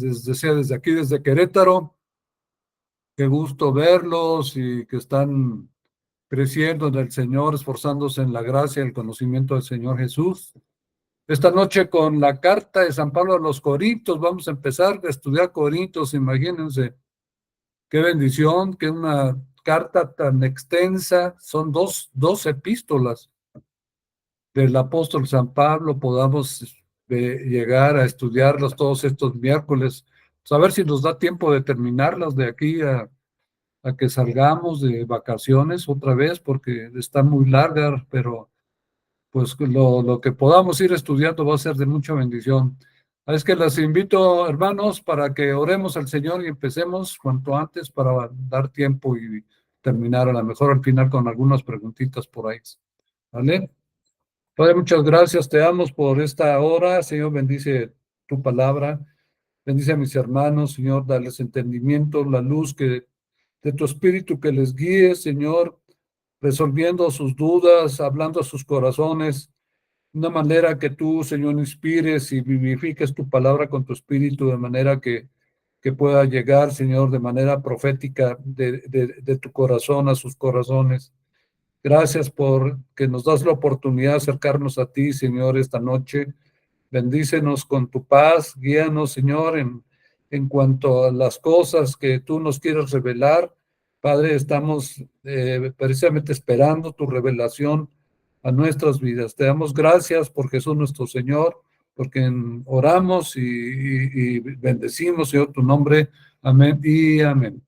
les deseo desde aquí, desde Querétaro. Qué gusto verlos y que están creciendo en el Señor, esforzándose en la gracia y el conocimiento del Señor Jesús. Esta noche con la carta de San Pablo a los Corintios, vamos a empezar a estudiar Corintios, imagínense. Qué bendición, que una carta tan extensa, son dos epístolas del apóstol San Pablo, podamos llegar a estudiarlas todos estos miércoles, a ver si nos da tiempo de terminarlas de aquí a que salgamos de vacaciones otra vez, porque está muy larga, pero pues lo que podamos ir estudiando va a ser de mucha bendición. Es que les invito, hermanos, para que oremos al Señor y empecemos cuanto antes para dar tiempo y terminar a lo mejor al final con algunas preguntitas por ahí. ¿Vale? Padre, muchas gracias, te damos por esta hora. Señor, bendice tu palabra. Bendice a mis hermanos, Señor, darles entendimiento, la luz de tu espíritu que les guíe, Señor, resolviendo sus dudas, hablando a sus corazones, de una manera que tú, Señor, inspires y vivifiques tu palabra con tu espíritu, de manera que pueda llegar, Señor, de manera profética de tu corazón a sus corazones. Gracias por que nos das la oportunidad de acercarnos a ti, Señor, esta noche. Bendícenos con tu paz, guíanos, Señor, en cuanto a las cosas que tú nos quieres revelar. Padre, estamos precisamente esperando tu revelación a nuestras vidas. Te damos gracias por Jesús nuestro Señor, porque oramos y bendecimos, Señor, tu nombre. Amén y amén.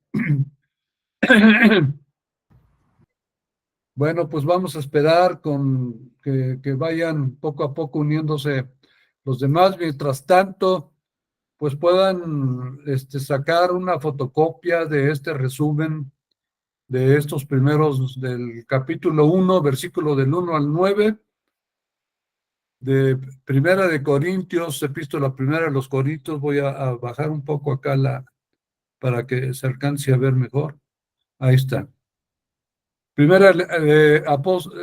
Bueno, pues vamos a esperar con que vayan poco a poco uniéndose los demás. Mientras tanto, pues puedan sacar una fotocopia de este resumen de estos primeros del capítulo 1, versículo del 1 al 9, de Primera de Corintios, epístola primera de los Corintios. Voy a bajar un poco acá para que se alcance a ver mejor. Ahí está. Primera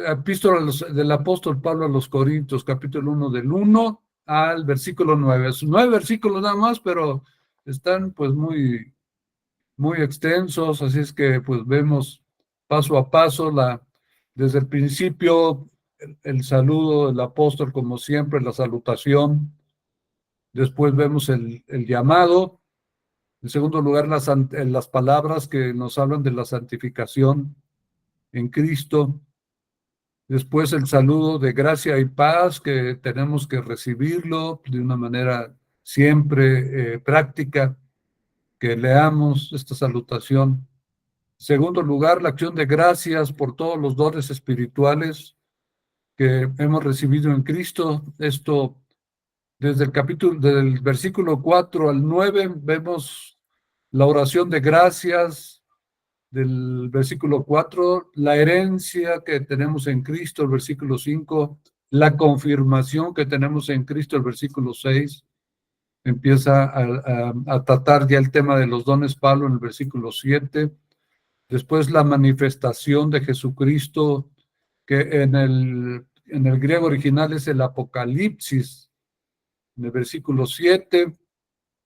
epístola del apóstol Pablo a los Corintios, capítulo 1, del 1 al versículo 9. Son 9 versículos nada más, pero están pues muy, muy extensos, así es que pues vemos paso a paso desde el principio el saludo del apóstol, como siempre, la salutación. Después vemos el llamado. En segundo lugar, las palabras que nos hablan de la santificación en Cristo. Después el saludo de gracia y paz, que tenemos que recibirlo de una manera siempre práctica, que leamos esta salutación. Segundo lugar, la acción de gracias por todos los dones espirituales que hemos recibido en Cristo. Esto desde del versículo 4 al 9, vemos la oración de gracias del versículo 4, la herencia que tenemos en Cristo, el versículo 5, la confirmación que tenemos en Cristo, el versículo 6, empieza a tratar ya el tema de los dones Pablo en el versículo 7, después la manifestación de Jesucristo, que en el griego original es el Apocalipsis, en el versículo 7,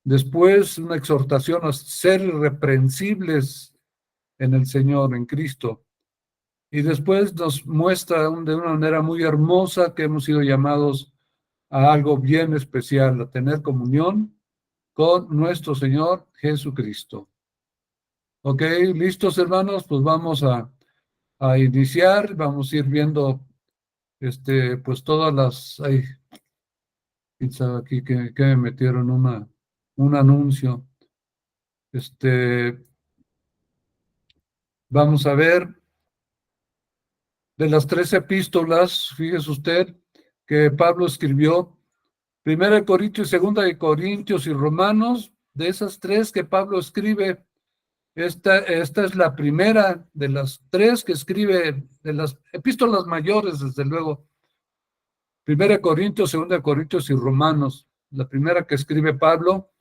después una exhortación a ser irreprensibles en el Señor, en Cristo. Y después nos muestra de una manera muy hermosa que hemos sido llamados a algo bien especial, a tener comunión con nuestro Señor Jesucristo. Ok, listos, hermanos, pues vamos a iniciar, vamos a ir viendo pues todas las, aquí que me metieron un anuncio. Vamos a ver de las 3 epístolas, fíjese usted, que Pablo escribió, Primera de Corintios, Segunda de Corintios y Romanos. De esas 3 que Pablo escribe, esta es la primera de las 3 que escribe, de las epístolas mayores, desde luego. Primera de Corintios, Segunda de Corintios y Romanos, la primera que escribe Pablo.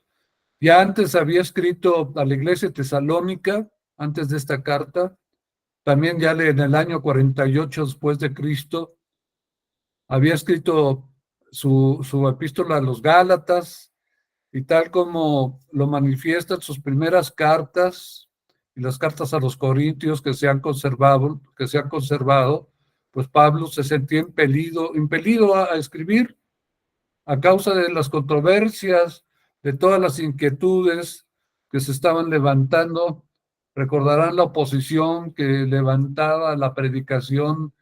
Ya antes había escrito a la iglesia tesalónica, antes de esta carta. También ya en el año 48 después de Cristo, había escrito su epístola a los Gálatas, y tal como lo manifiesta en sus primeras cartas y las cartas a los Corintios que se han conservado, pues Pablo se sentía impelido a escribir a causa de las controversias, de todas las inquietudes que se estaban levantando. Recordarán la oposición que levantaba la predicación,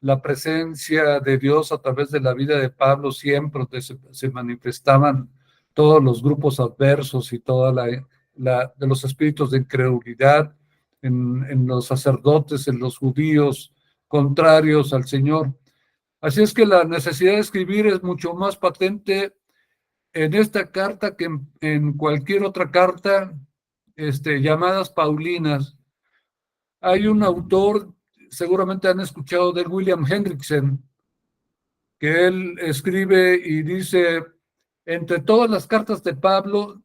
la presencia de Dios a través de la vida de Pablo, siempre se manifestaban todos los grupos adversos y toda de los espíritus de incredulidad en los sacerdotes, en los judíos contrarios al Señor. Así es que la necesidad de escribir es mucho más patente en esta carta que en cualquier otra carta, llamadas Paulinas. Hay un autor, seguramente han escuchado de William Hendrickson, que él escribe y dice, entre todas las cartas de Pablo,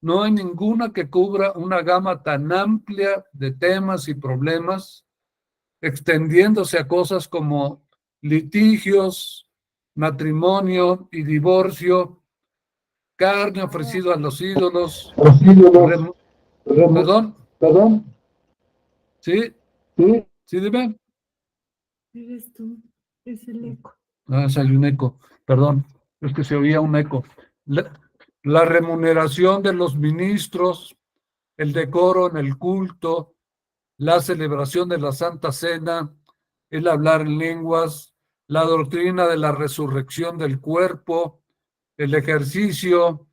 no hay ninguna que cubra una gama tan amplia de temas y problemas, extendiéndose a cosas como litigios, matrimonio y divorcio, carne ofrecido a los ídolos, perdón, sí, dime. Eres tú, es el eco. Salió un eco, perdón, es que se oía un eco. La remuneración de los ministros, el decoro en el culto, la celebración de la Santa Cena, el hablar en lenguas, la doctrina de la resurrección del cuerpo, el ejercicio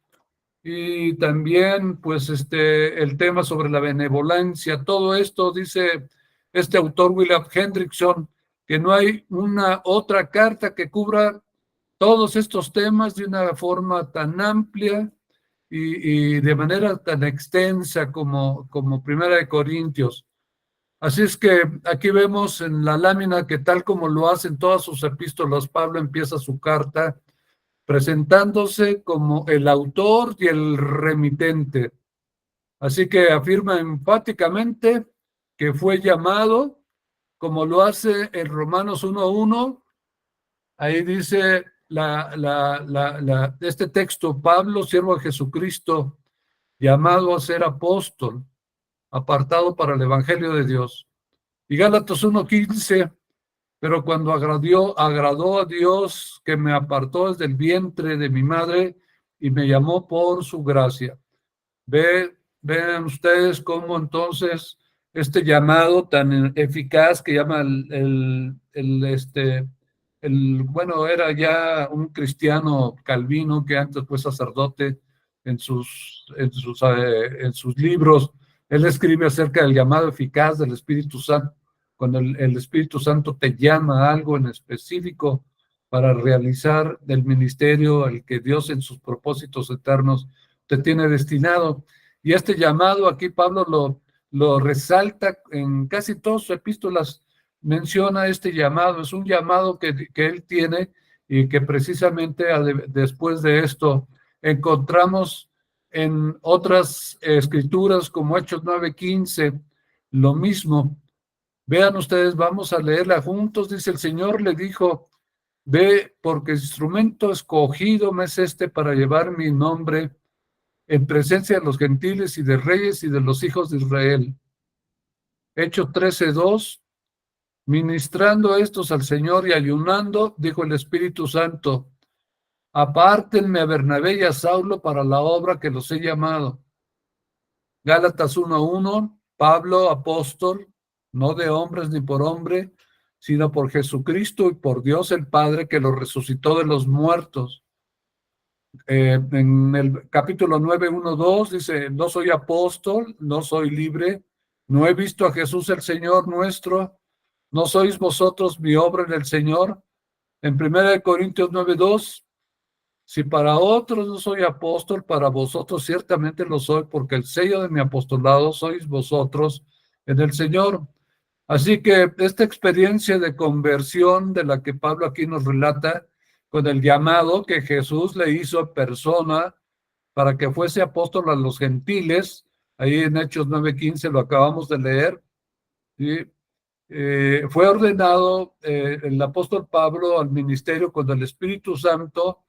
y también pues el tema sobre la benevolencia. Todo esto dice este autor William Hendrickson, que no hay una otra carta que cubra todos estos temas de una forma tan amplia y de manera tan extensa como Primera de Corintios. Así es que aquí vemos en la lámina que tal como lo hacen todas sus epístolas, Pablo empieza su carta presentándose como el autor y el remitente. Así que afirma enfáticamente que fue llamado, como lo hace en Romanos 1:1. Ahí dice este texto, Pablo, siervo de Jesucristo, llamado a ser apóstol, apartado para el Evangelio de Dios. Y Gálatas 1:15, pero cuando agradó a Dios que me apartó desde el vientre de mi madre y me llamó por su gracia. Vean ustedes cómo entonces este llamado tan eficaz que llama bueno, era ya un cristiano Calvino que antes fue sacerdote en sus libros. Él escribe acerca del llamado eficaz del Espíritu Santo. Cuando el Espíritu Santo te llama a algo en específico para realizar el ministerio al que Dios en sus propósitos eternos te tiene destinado. Y este llamado aquí Pablo lo resalta en casi todas sus epístolas, menciona este llamado, es un llamado que él tiene y que precisamente después de esto encontramos en otras escrituras como Hechos 9:15, lo mismo. Vean ustedes, vamos a leerla juntos. Dice, el Señor le dijo, ve, porque instrumento escogido me es para llevar mi nombre en presencia de los gentiles y de reyes y de los hijos de Israel. Hechos 13:2, ministrando estos al Señor y ayunando, dijo el Espíritu Santo, apártenme a Bernabé y a Saulo para la obra que los he llamado. Gálatas 1:1, Pablo, apóstol, no de hombres ni por hombre, sino por Jesucristo y por Dios el Padre que lo resucitó de los muertos. En el capítulo 9:1-2 dice, no soy apóstol, no soy libre, no he visto a Jesús el Señor nuestro, no sois vosotros mi obra en el Señor. En 1 Corintios 9:2, si para otros no soy apóstol, para vosotros ciertamente lo soy, porque el sello de mi apostolado sois vosotros en el Señor. Así que esta experiencia de conversión de la que Pablo aquí nos relata, con el llamado que Jesús le hizo a persona para que fuese apóstol a los gentiles, ahí en Hechos 9:15 lo acabamos de leer, ¿sí? Fue ordenado el apóstol Pablo al ministerio cuando el Espíritu Santo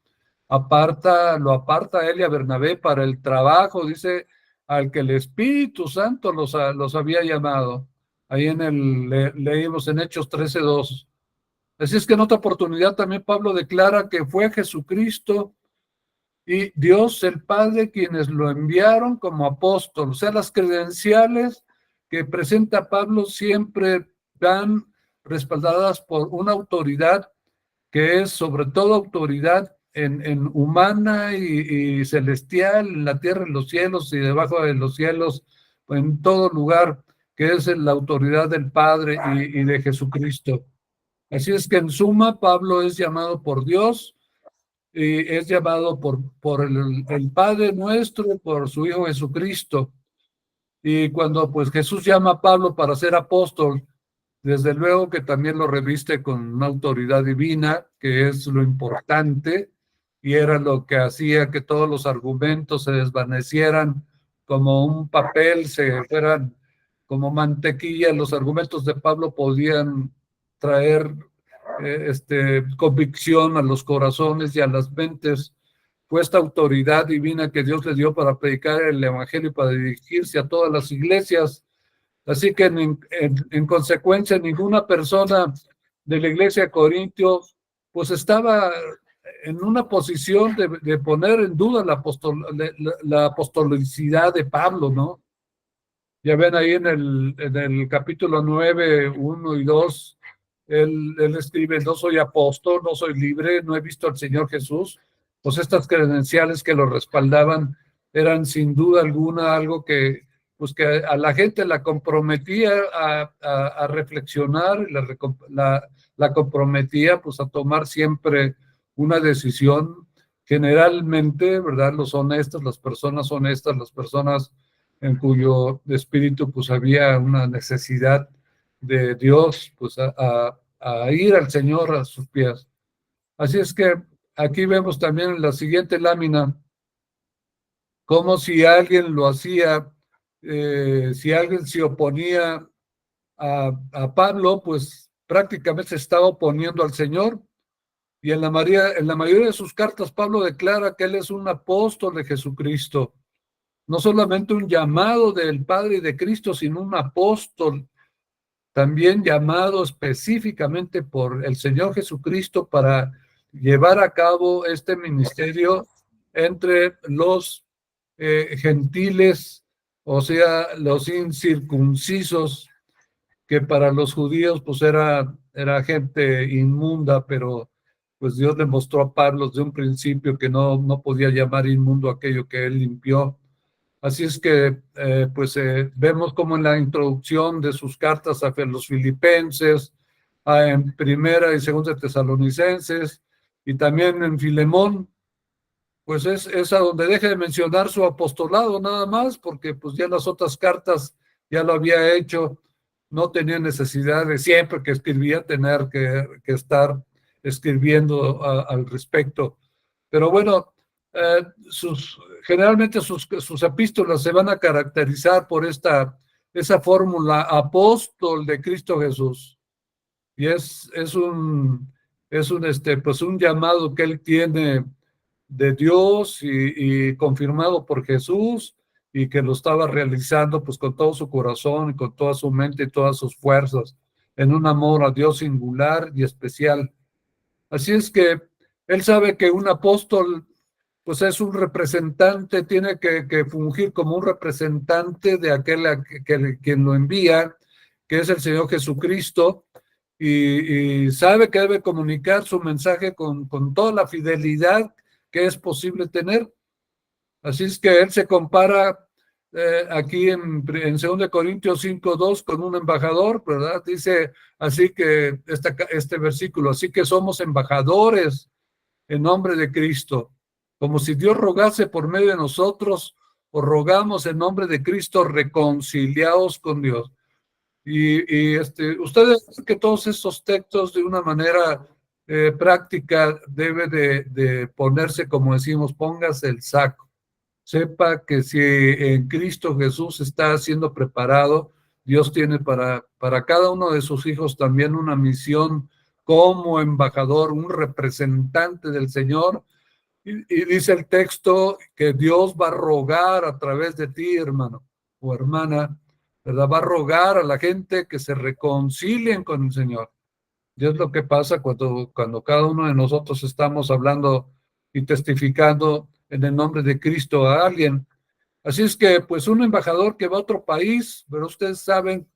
lo aparta a él y a Bernabé para el trabajo, dice, al que el Espíritu Santo los había llamado. Ahí leímos en Hechos 13:2. Así es que en otra oportunidad también Pablo declara que fue Jesucristo y Dios el Padre quienes lo enviaron como apóstol. O sea, las credenciales que presenta Pablo siempre van respaldadas por una autoridad que es sobre todo autoridad en humana y celestial, en la tierra, en los cielos y debajo de los cielos, en todo lugar, que es la autoridad del Padre y de Jesucristo. Así es que en suma, Pablo es llamado por Dios y es llamado por el Padre nuestro, por su Hijo Jesucristo. Y cuando pues Jesús llama a Pablo para ser apóstol, desde luego que también lo reviste con una autoridad divina, que es lo importante, y era lo que hacía que todos los argumentos se desvanecieran como un papel, se fueran como mantequilla. Los argumentos de Pablo podían traer convicción a los corazones y a las mentes. Fue esta autoridad divina que Dios le dio para predicar el evangelio y para dirigirse a todas las iglesias. Así que en consecuencia ninguna persona de la iglesia de Corintios pues estaba en una posición de poner en duda la apostolicidad de Pablo, ¿no? Ya ven ahí en el capítulo 9, 1 y 2, él escribe, no soy apóstol, no soy libre, no he visto al Señor Jesús. Pues estas credenciales que lo respaldaban eran sin duda alguna algo que a la gente la comprometía a reflexionar, la comprometía pues a tomar siempre una decisión. Generalmente, ¿verdad? Las personas honestas, las personas en cuyo espíritu pues había una necesidad de Dios, pues a ir al Señor a sus pies. Así es que aquí vemos también en la siguiente lámina como si alguien lo hacía, si alguien se oponía a Pablo, pues prácticamente se estaba oponiendo al Señor. Y en la mayoría de sus cartas Pablo declara que él es un apóstol de Jesucristo. No solamente un llamado del Padre y de Cristo, sino un apóstol, también llamado específicamente por el Señor Jesucristo para llevar a cabo este ministerio entre los gentiles, o sea, los incircuncisos, que para los judíos pues era gente inmunda, pero pues Dios le mostró a Pablo desde un principio que no podía llamar inmundo aquello que él limpió. Así es que vemos como en la introducción de sus cartas a los filipenses, en primera y segunda tesalonicenses, y también en Filemón, pues es a donde deja de mencionar su apostolado nada más, porque pues ya las otras cartas ya lo había hecho, no tenía necesidad de siempre que escribía tener que estar escribiendo al respecto. Pero bueno, generalmente sus epístolas se van a caracterizar por esa fórmula apóstol de Cristo Jesús. Y es un llamado que él tiene de Dios y confirmado por Jesús, y que lo estaba realizando pues con todo su corazón y con toda su mente y todas sus fuerzas, en un amor a Dios singular y especial. Así es que él sabe que un apóstol pues es un representante, tiene que fungir como un representante de aquel quien lo envía, que es el Señor Jesucristo, y sabe que debe comunicar su mensaje con toda la fidelidad que es posible tener. Así es que él se compara aquí en 2 Corintios 5:2 con un embajador, ¿verdad? Dice así que este versículo, así que somos embajadores en nombre de Cristo, como si Dios rogase por medio de nosotros, o rogamos en nombre de Cristo, reconciliados con Dios. Ustedes ven que todos estos textos de una manera práctica debe de ponerse, como decimos, póngase el saco. Sepa que si en Cristo Jesús está siendo preparado, Dios tiene para cada uno de sus hijos también una misión como embajador, un representante del Señor, Y dice el texto que Dios va a rogar a través de ti, hermano o hermana, ¿verdad? Va a rogar a la gente que se reconcilien con el Señor. Y es lo que pasa cuando cada uno de nosotros estamos hablando y testificando en el nombre de Cristo a alguien. Así es que, pues, un embajador que va a otro país, pero ustedes saben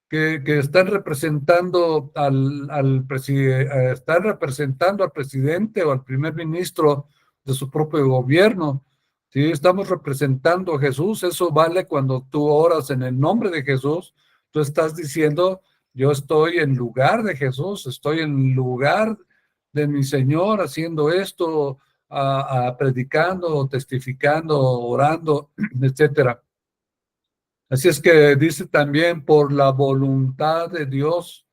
que están representando están representando al presidente o al primer ministro de su propio gobierno. Sí, estamos representando a Jesús. Eso vale cuando tú oras en el nombre de Jesús. Tú estás diciendo, yo estoy en lugar de Jesús, estoy en lugar de mi Señor haciendo esto, predicando, testificando, orando, etcétera. Así es que dice también por la voluntad de Dios.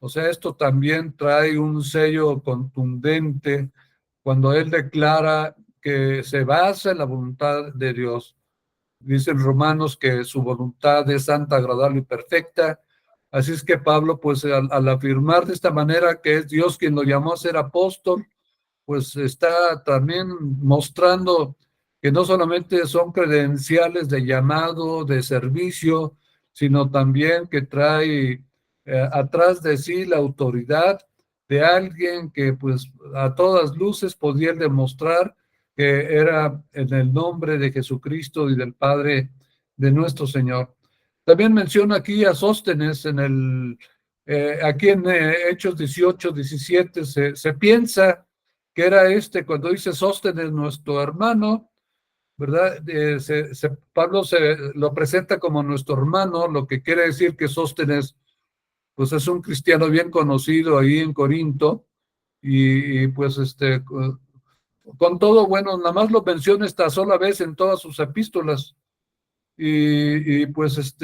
O sea, esto también trae un sello contundente cuando él declara que se basa en la voluntad de Dios. Dicen Romanos que su voluntad es santa, agradable y perfecta. Así es que Pablo, pues al afirmar de esta manera que es Dios quien lo llamó a ser apóstol, pues está también mostrando que no solamente son credenciales de llamado, de servicio, sino también que trae atrás de sí la autoridad de alguien que pues a todas luces podía demostrar que era en el nombre de Jesucristo y del Padre de nuestro Señor. También menciona aquí a Sóstenes aquí en Hechos 18, 17, se piensa que era cuando dice Sóstenes, nuestro hermano, ¿verdad? Pablo se lo presenta como nuestro hermano, lo que quiere decir que Sóstenes, pues es un cristiano bien conocido ahí en Corinto, y pues con todo, bueno, nada más lo menciona esta sola vez en todas sus epístolas, y pues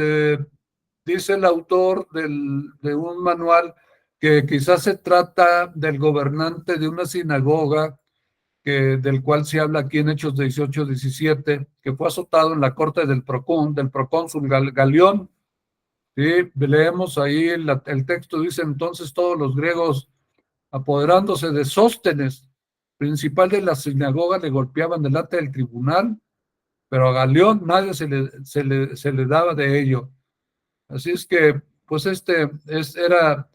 dice el autor de un manual que quizás se trata del gobernante de una sinagoga del cual se habla aquí en Hechos 18, 17, que fue azotado en la corte del procónsul Galión. ¿Sí? Leemos ahí el texto, dice entonces todos los griegos apoderándose de Sóstenes, principal de la sinagoga, le golpeaban delante del tribunal, pero a Galión nadie se le daba de ello. Así es que, pues era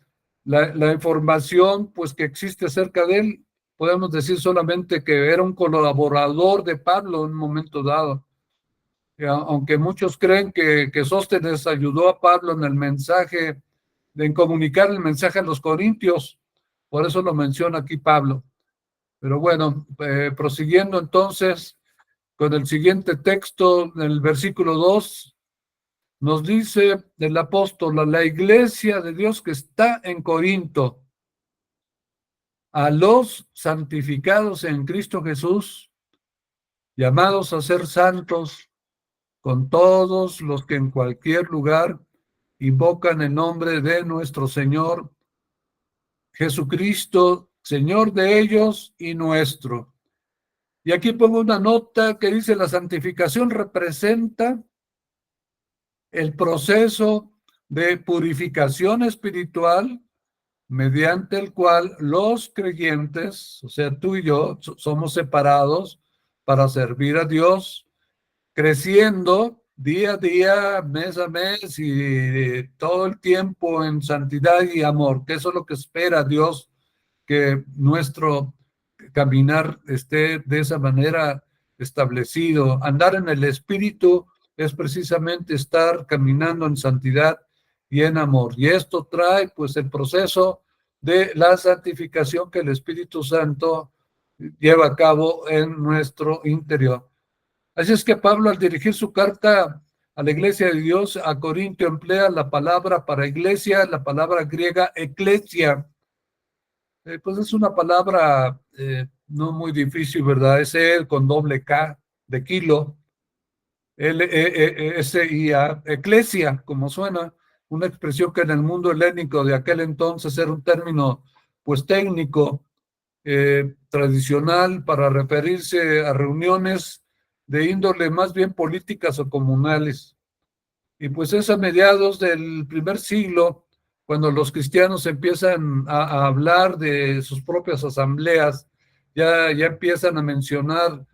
la información pues que existe acerca de él. Podemos decir solamente que era un colaborador de Pablo en un momento dado. Aunque muchos creen que Sóstenes ayudó a Pablo en el mensaje, en comunicar el mensaje a los corintios, por eso lo menciona aquí Pablo. Pero bueno, prosiguiendo entonces con el siguiente texto, en el versículo 2, nos dice el apóstol a la iglesia de Dios que está en Corinto, a los santificados en Cristo Jesús, llamados a ser santos, con todos los que en cualquier lugar invocan el nombre de nuestro Señor Jesucristo, Señor de ellos y nuestro. Y aquí pongo una nota que dice: la santificación representa el proceso de purificación espiritual mediante el cual los creyentes, o sea, tú y yo, somos separados para servir a Dios, creciendo día a día, mes a mes y todo el tiempo en santidad y amor, que eso es lo que espera Dios, que nuestro caminar esté de esa manera establecido. Andar en el Espíritu es precisamente estar caminando en santidad y en amor. Y esto trae pues el proceso de la santificación que el Espíritu Santo lleva a cabo en nuestro interior. Así es que Pablo, al dirigir su carta a la iglesia de Dios a Corinto, emplea la palabra para iglesia, la palabra griega eclesia. Pues es una palabra no muy difícil, ¿verdad? Es con doble K de kilo, L-E-E-S-I-A, eclesia, como suena, una expresión que en el mundo helénico de aquel entonces era un término pues técnico, tradicional para referirse a reuniones de índole más bien políticas o comunales. Y pues es a mediados del primer siglo cuando los cristianos empiezan a hablar de sus propias asambleas ya empiezan a mencionar,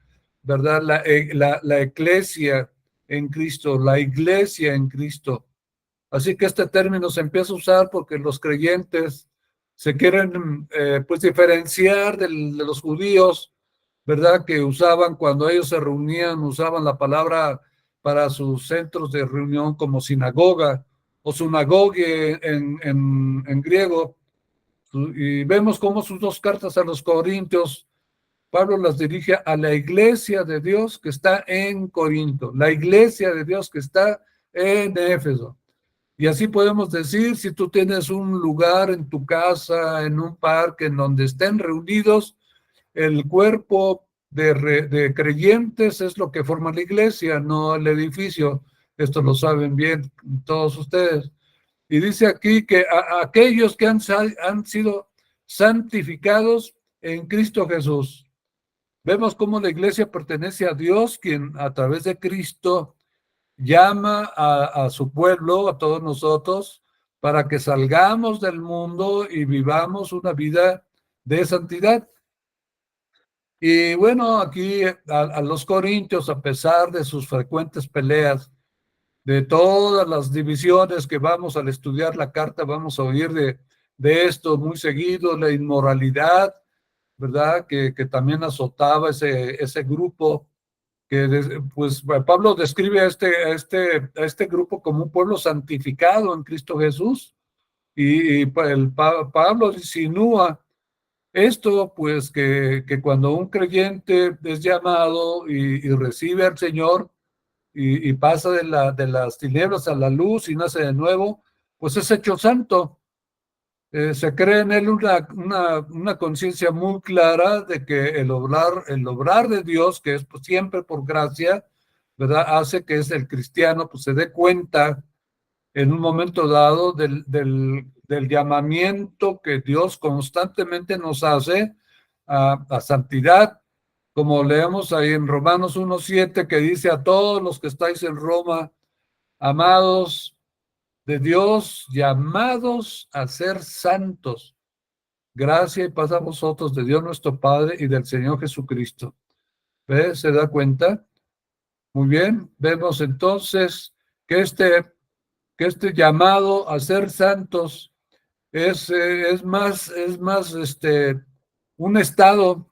¿verdad? La eclesia en Cristo, la iglesia en Cristo. Así que este término se empieza a usar porque los creyentes se quieren pues diferenciar de los judíos, ¿verdad? Que usaban cuando ellos se reunían, usaban la palabra para sus centros de reunión como sinagoga o sunagogue en griego. Y vemos cómo sus dos cartas a los Corintios, Pablo las dirige a la iglesia de Dios que está en Corinto, la iglesia de Dios que está en Éfeso. Y así podemos decir, si tú tienes un lugar en tu casa, en un parque, en donde estén reunidos, el cuerpo de creyentes es lo que forma la iglesia, no el edificio. Esto lo saben bien todos ustedes. Y dice aquí que a aquellos que han sido santificados en Cristo Jesús. Vemos cómo la iglesia pertenece a Dios, quien a través de Cristo llama a su pueblo, a todos nosotros, para que salgamos del mundo y vivamos una vida de santidad. Y bueno, aquí a los corintios, a pesar de sus frecuentes peleas, de todas las divisiones que vamos al estudiar la carta, vamos a oír de esto muy seguido, la inmoralidad, ¿verdad? Que también azotaba ese grupo, pues Pablo describe a este grupo como un pueblo santificado en Cristo Jesús, y Pablo insinúa esto, pues que cuando un creyente es llamado y recibe al Señor y pasa de las tinieblas a la luz y nace de nuevo, pues es hecho santo. Se cree en él una conciencia muy clara de que el obrar de Dios, que es pues, siempre por gracia, ¿verdad? Hace que es el cristiano pues se dé cuenta en un momento dado del llamamiento que Dios constantemente nos hace a santidad, como leemos ahí en Romanos 1:7, que dice a todos los que estáis en Roma, amados de Dios, llamados a ser santos. Gracia y paz a vosotros de Dios nuestro Padre y del Señor Jesucristo. ¿Ve? ¿Se da cuenta? Muy bien. Vemos entonces que este llamado a ser santos es más un estado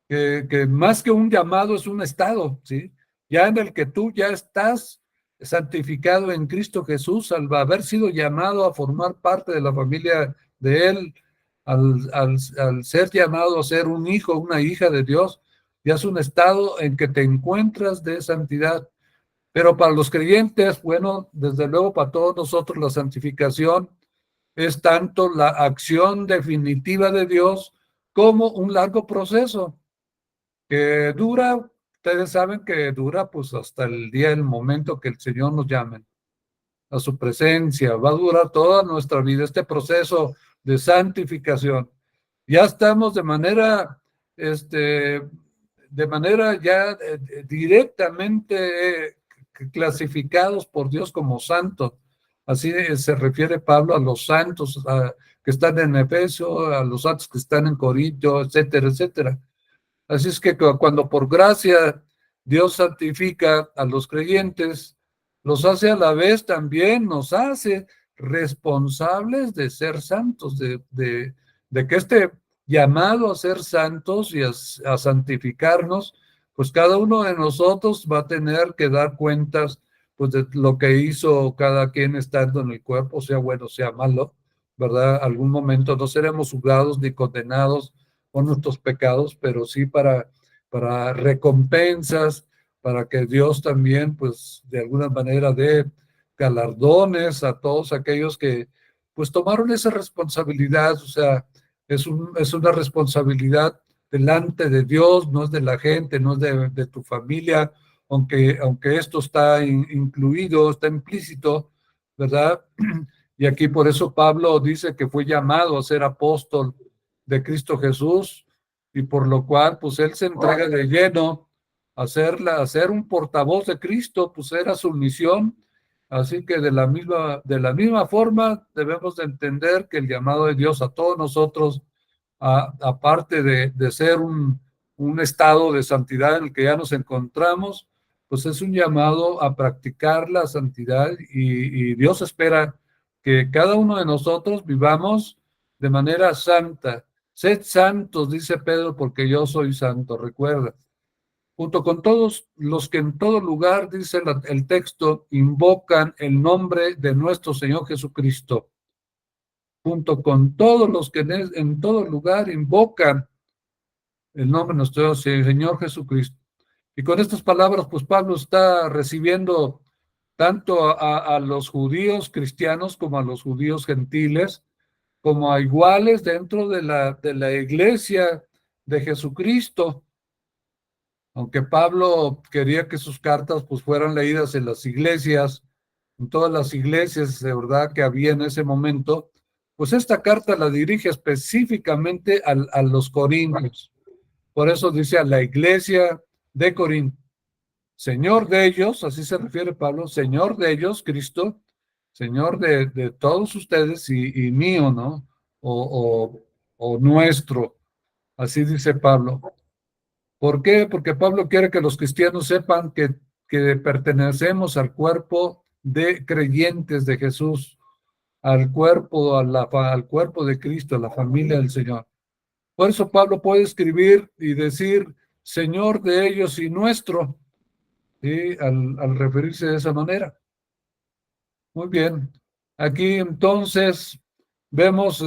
que más que un llamado es un estado, ¿sí? Ya en el que tú ya estás santificado en Cristo Jesús al haber sido llamado a formar parte de la familia de Él, al ser llamado a ser un hijo, una hija de Dios, ya es un estado en que te encuentras de santidad. Pero para los creyentes, bueno, desde luego para todos nosotros la santificación es tanto la acción definitiva de Dios como un largo proceso que dura, ustedes saben que dura pues hasta el día, el momento que el Señor nos llame a su presencia. Va a durar toda nuestra vida este proceso de santificación. Ya estamos de manera ya directamente clasificados por Dios como santos. Así se refiere Pablo a los santos que están en Efeso, a los santos que están en Corinto, etcétera, etcétera. Así es que cuando por gracia Dios santifica a los creyentes, los hace a la vez también, nos hace responsables de ser santos, de que este llamado a ser santos y a santificarnos, pues cada uno de nosotros va a tener que dar cuentas pues de lo que hizo cada quien estando en el cuerpo, sea bueno, sea malo, ¿verdad? Algún momento no seremos juzgados ni condenados por nuestros pecados, pero sí para recompensas, para que Dios también, pues, de alguna manera dé galardones a todos aquellos que, pues, tomaron esa responsabilidad. O sea, es una responsabilidad delante de Dios, no es de la gente, no es de tu familia, aunque esto está incluido, está implícito, ¿verdad? Y aquí por eso Pablo dice que fue llamado a ser apóstol de Cristo Jesús, y por lo cual pues él se entrega de lleno a ser un portavoz de Cristo, pues era su misión. Así que de la misma forma debemos de entender que el llamado de Dios a todos nosotros aparte de ser un estado de santidad en el que ya nos encontramos, pues es un llamado a practicar la santidad y Dios espera que cada uno de nosotros vivamos de manera santa. Sed santos, dice Pedro, porque yo soy santo, recuerda. Junto con todos los que en todo lugar, dice el texto, invocan el nombre de nuestro Señor Jesucristo. Junto con todos los que en todo lugar invocan el nombre de nuestro Señor Jesucristo. Y con estas palabras, pues Pablo está recibiendo tanto a los judíos cristianos como a los judíos gentiles, como a iguales dentro de la iglesia de Jesucristo. Aunque Pablo quería que sus cartas pues fueran leídas en las iglesias, en todas las iglesias de verdad que había en ese momento, pues esta carta la dirige específicamente a los corintios. Por eso dice a la iglesia de Corinto, Señor de ellos, así se refiere Pablo, Señor de ellos, Cristo, Señor de todos ustedes y mío, ¿no? O nuestro, así dice Pablo. ¿Por qué? Porque Pablo quiere que los cristianos sepan que pertenecemos al cuerpo de creyentes de Jesús, al cuerpo, al cuerpo de Cristo, a la familia del Señor. Por eso Pablo puede escribir y decir, Señor de ellos y nuestro, ¿sí? Al referirse de esa manera. Muy bien. Aquí entonces vemos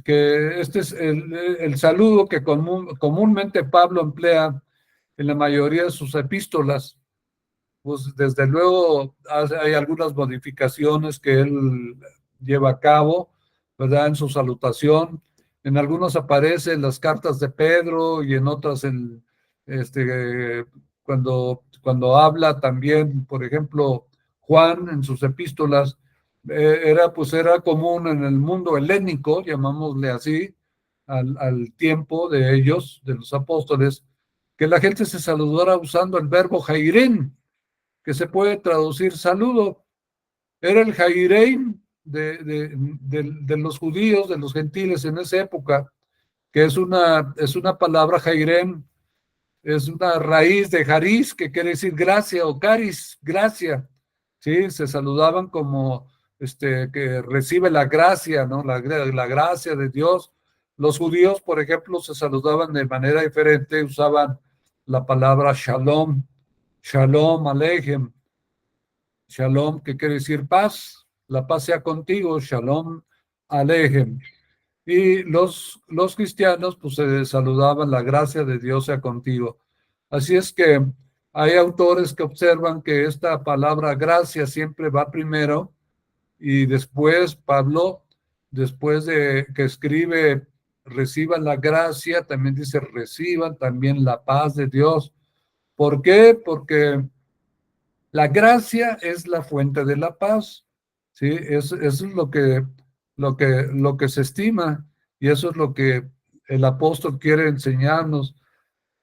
que este es el saludo que comúnmente Pablo emplea en la mayoría de sus epístolas. Pues desde luego hay algunas modificaciones que él lleva a cabo, ¿verdad? En su salutación. En algunos aparecen las cartas de Pedro y en otras cuando habla también, por ejemplo, Juan en sus epístolas, era común en el mundo helénico, llamámosle así, al tiempo de ellos, de los apóstoles, que la gente se saludara usando el verbo jairén, que se puede traducir saludo. Era el jairein de los judíos, de los gentiles en esa época, que es una palabra jairén, es una raíz de jariz, que quiere decir gracia, o caris, gracia. Sí, se saludaban como que recibe la gracia, ¿no? La gracia de Dios. Los judíos, por ejemplo, se saludaban de manera diferente, usaban la palabra shalom, shalom aleichem, shalom, que quiere decir paz, la paz sea contigo, shalom aleichem. Y los cristianos, pues se saludaban, la gracia de Dios sea contigo. Así es que hay autores que observan que esta palabra gracia siempre va primero y después Pablo, después de que escribe reciban la gracia, también dice reciban también la paz de Dios. ¿Por qué? Porque la gracia es la fuente de la paz, ¿sí? Eso es lo que se estima y eso es lo que el apóstol quiere enseñarnos,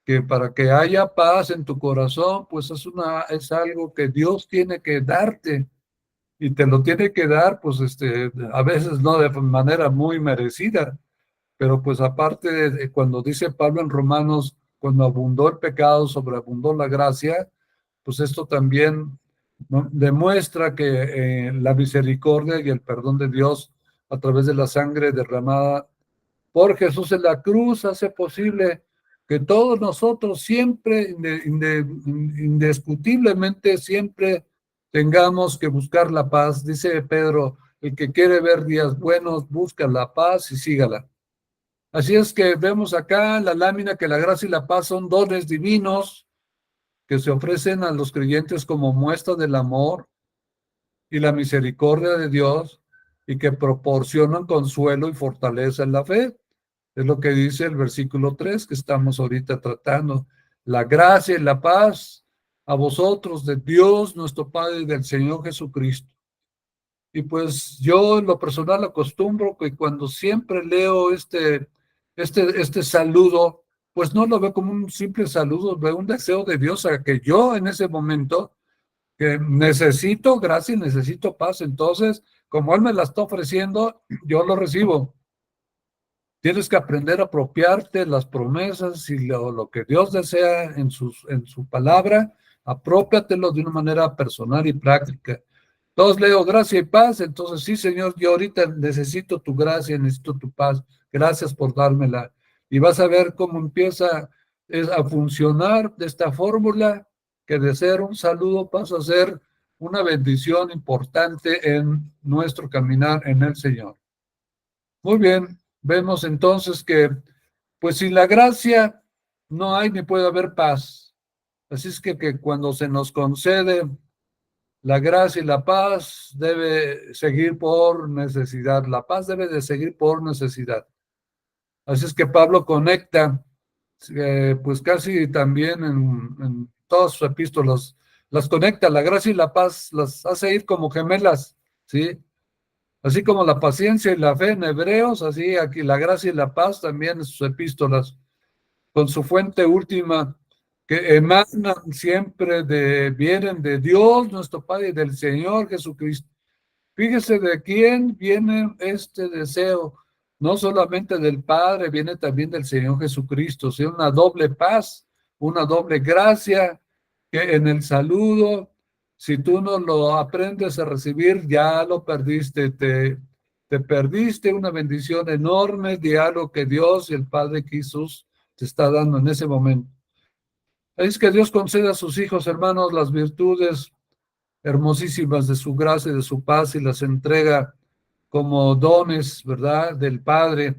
que para que haya paz en tu corazón, pues es algo que Dios tiene que darte y te lo tiene que dar, pues a veces no de manera muy merecida, pero pues aparte de cuando dice Pablo en Romanos, cuando abundó el pecado, sobreabundó la gracia, pues esto también, ¿no?, demuestra que la misericordia y el perdón de Dios a través de la sangre derramada por Jesús en la cruz hace posible que todos nosotros siempre, indiscutiblemente, siempre tengamos que buscar la paz. Dice Pedro, el que quiere ver días buenos, busca la paz y sígala. Así es que vemos acá en la lámina que la gracia y la paz son dones divinos que se ofrecen a los creyentes como muestra del amor y la misericordia de Dios y que proporcionan consuelo y fortaleza en la fe. Es lo que dice el versículo 3 que estamos ahorita tratando. La gracia y la paz a vosotros de Dios nuestro Padre y del Señor Jesucristo. Y pues yo en lo personal acostumbro que cuando siempre leo este saludo, pues no lo veo como un simple saludo, veo un deseo de Dios a que yo en ese momento que necesito gracia y necesito paz. Entonces, como Él me la está ofreciendo, yo lo recibo. Tienes que aprender a apropiarte las promesas y lo que Dios desea en su palabra, aprópiatelo de una manera personal y práctica. Todos leo gracia y paz, entonces sí, Señor, yo ahorita necesito tu gracia, necesito tu paz, gracias por dármela. Y vas a ver cómo empieza a funcionar esta fórmula, que de ser un saludo pasa a ser una bendición importante en nuestro caminar en el Señor. Muy bien, vemos entonces que, pues sin la gracia no hay ni puede haber paz. Así es que cuando se nos concede la gracia y la paz debe seguir por necesidad. La paz debe de seguir por necesidad. Así es que Pablo conecta, pues casi también en todas sus epístolas, las conecta, la gracia y la paz las hace ir como gemelas, ¿sí? Así como la paciencia y la fe en Hebreos, así aquí la gracia y la paz también en sus epístolas, con su fuente última, que emanan siempre vienen de Dios, nuestro Padre, y del Señor Jesucristo. Fíjese de quién viene este deseo, no solamente del Padre, viene también del Señor Jesucristo, o sea, una doble paz, una doble gracia, que en el saludo, si tú no lo aprendes a recibir, ya lo perdiste, te perdiste una bendición enorme de algo que Dios y el Padre Jesús te está dando en ese momento. Es que Dios concede a sus hijos, hermanos, las virtudes hermosísimas de su gracia y de su paz y las entrega como dones, ¿verdad?, del Padre.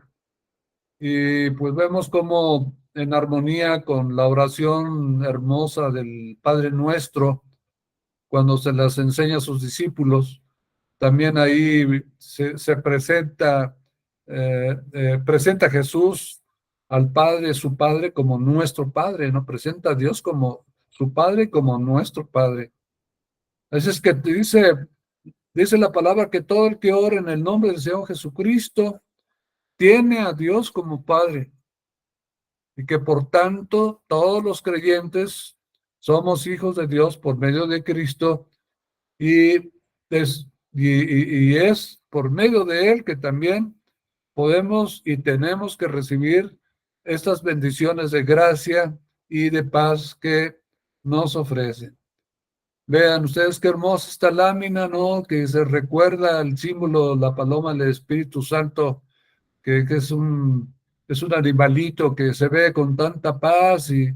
Y pues vemos como en armonía con la oración hermosa del Padre Nuestro, cuando se las enseña a sus discípulos, también ahí se presenta Jesús al Padre, su Padre, como nuestro Padre, ¿no? Presenta a Dios como su Padre, como nuestro Padre. Así es que dice la palabra que todo el que ora en el nombre del Señor Jesucristo tiene a Dios como Padre, y que por tanto todos los creyentes somos hijos de Dios por medio de Cristo, y es por medio de Él que también podemos y tenemos que recibir estas bendiciones de gracia y de paz que nos ofrecen. Vean ustedes qué hermosa esta lámina, ¿no? Que se recuerda el símbolo, la paloma del Espíritu Santo, que es un animalito que se ve con tanta paz y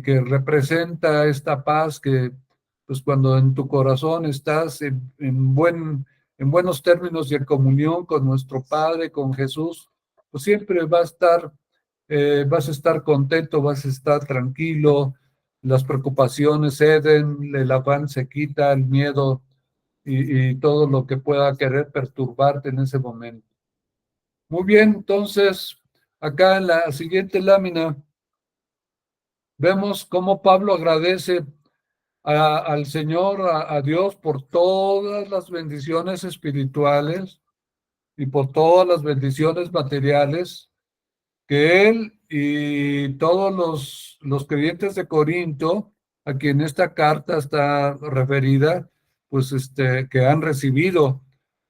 que representa esta paz que, pues cuando en tu corazón estás en buenos términos y en comunión con nuestro Padre, con Jesús, pues siempre vas a estar contento, vas a estar tranquilo, las preocupaciones ceden, el afán se quita, el miedo y todo lo que pueda querer perturbarte en ese momento. Muy bien, entonces, acá en la siguiente lámina vemos cómo Pablo agradece al Señor, a Dios, por todas las bendiciones espirituales y por todas las bendiciones materiales que él y todos los creyentes de Corinto, a quien esta carta está referida, pues que han recibido.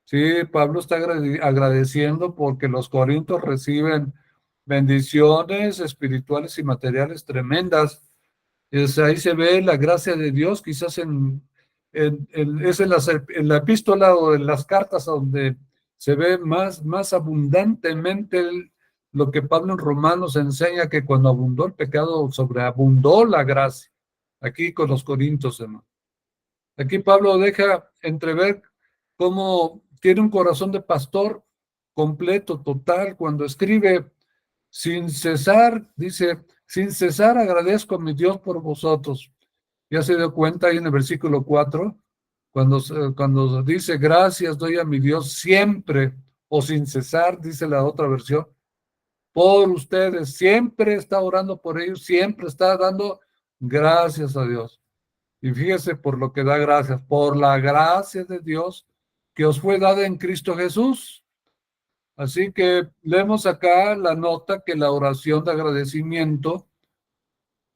Sí, Pablo está agradeciendo porque los corintios reciben bendiciones espirituales y materiales tremendas. Ahí se ve la gracia de Dios, quizás es en la epístola o en las cartas donde se ve más abundantemente lo que Pablo en Romanos enseña, que cuando abundó el pecado, sobreabundó la gracia. Aquí con los corintios, hermano. Aquí Pablo deja entrever cómo tiene un corazón de pastor completo, total, cuando escribe: sin cesar, dice, sin cesar agradezco a mi Dios por vosotros. Ya se dio cuenta ahí en el versículo 4, cuando dice gracias doy a mi Dios siempre, o sin cesar, dice la otra versión, por ustedes, siempre está orando por ellos, siempre está dando gracias a Dios. Y fíjese por lo que da gracias, por la gracia de Dios que os fue dada en Cristo Jesús. Así que leemos acá la nota que la oración de agradecimiento,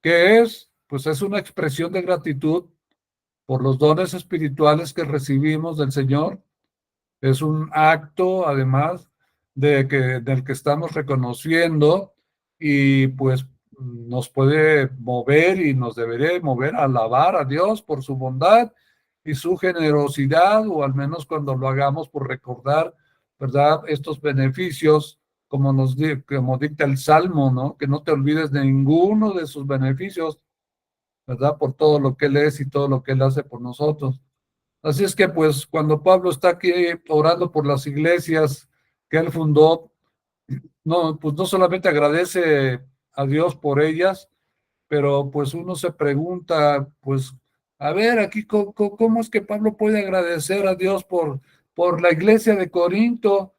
que pues es una expresión de gratitud por los dones espirituales que recibimos del Señor. Es un acto, además, del que estamos reconociendo, y pues nos puede mover y nos debería mover a alabar a Dios por su bondad y su generosidad, o al menos cuando lo hagamos por recordar, ¿verdad?, estos beneficios, como dicta el Salmo, ¿no? Que no te olvides de ninguno de sus beneficios, ¿verdad? Por todo lo que Él es y todo lo que Él hace por nosotros. Así es que pues cuando Pablo está aquí orando por las iglesias que él fundó, no, pues no solamente agradece a Dios por ellas, pero pues uno se pregunta, pues, a ver, aquí, ¿cómo es que Pablo puede agradecer a Dios por la iglesia de Corinto?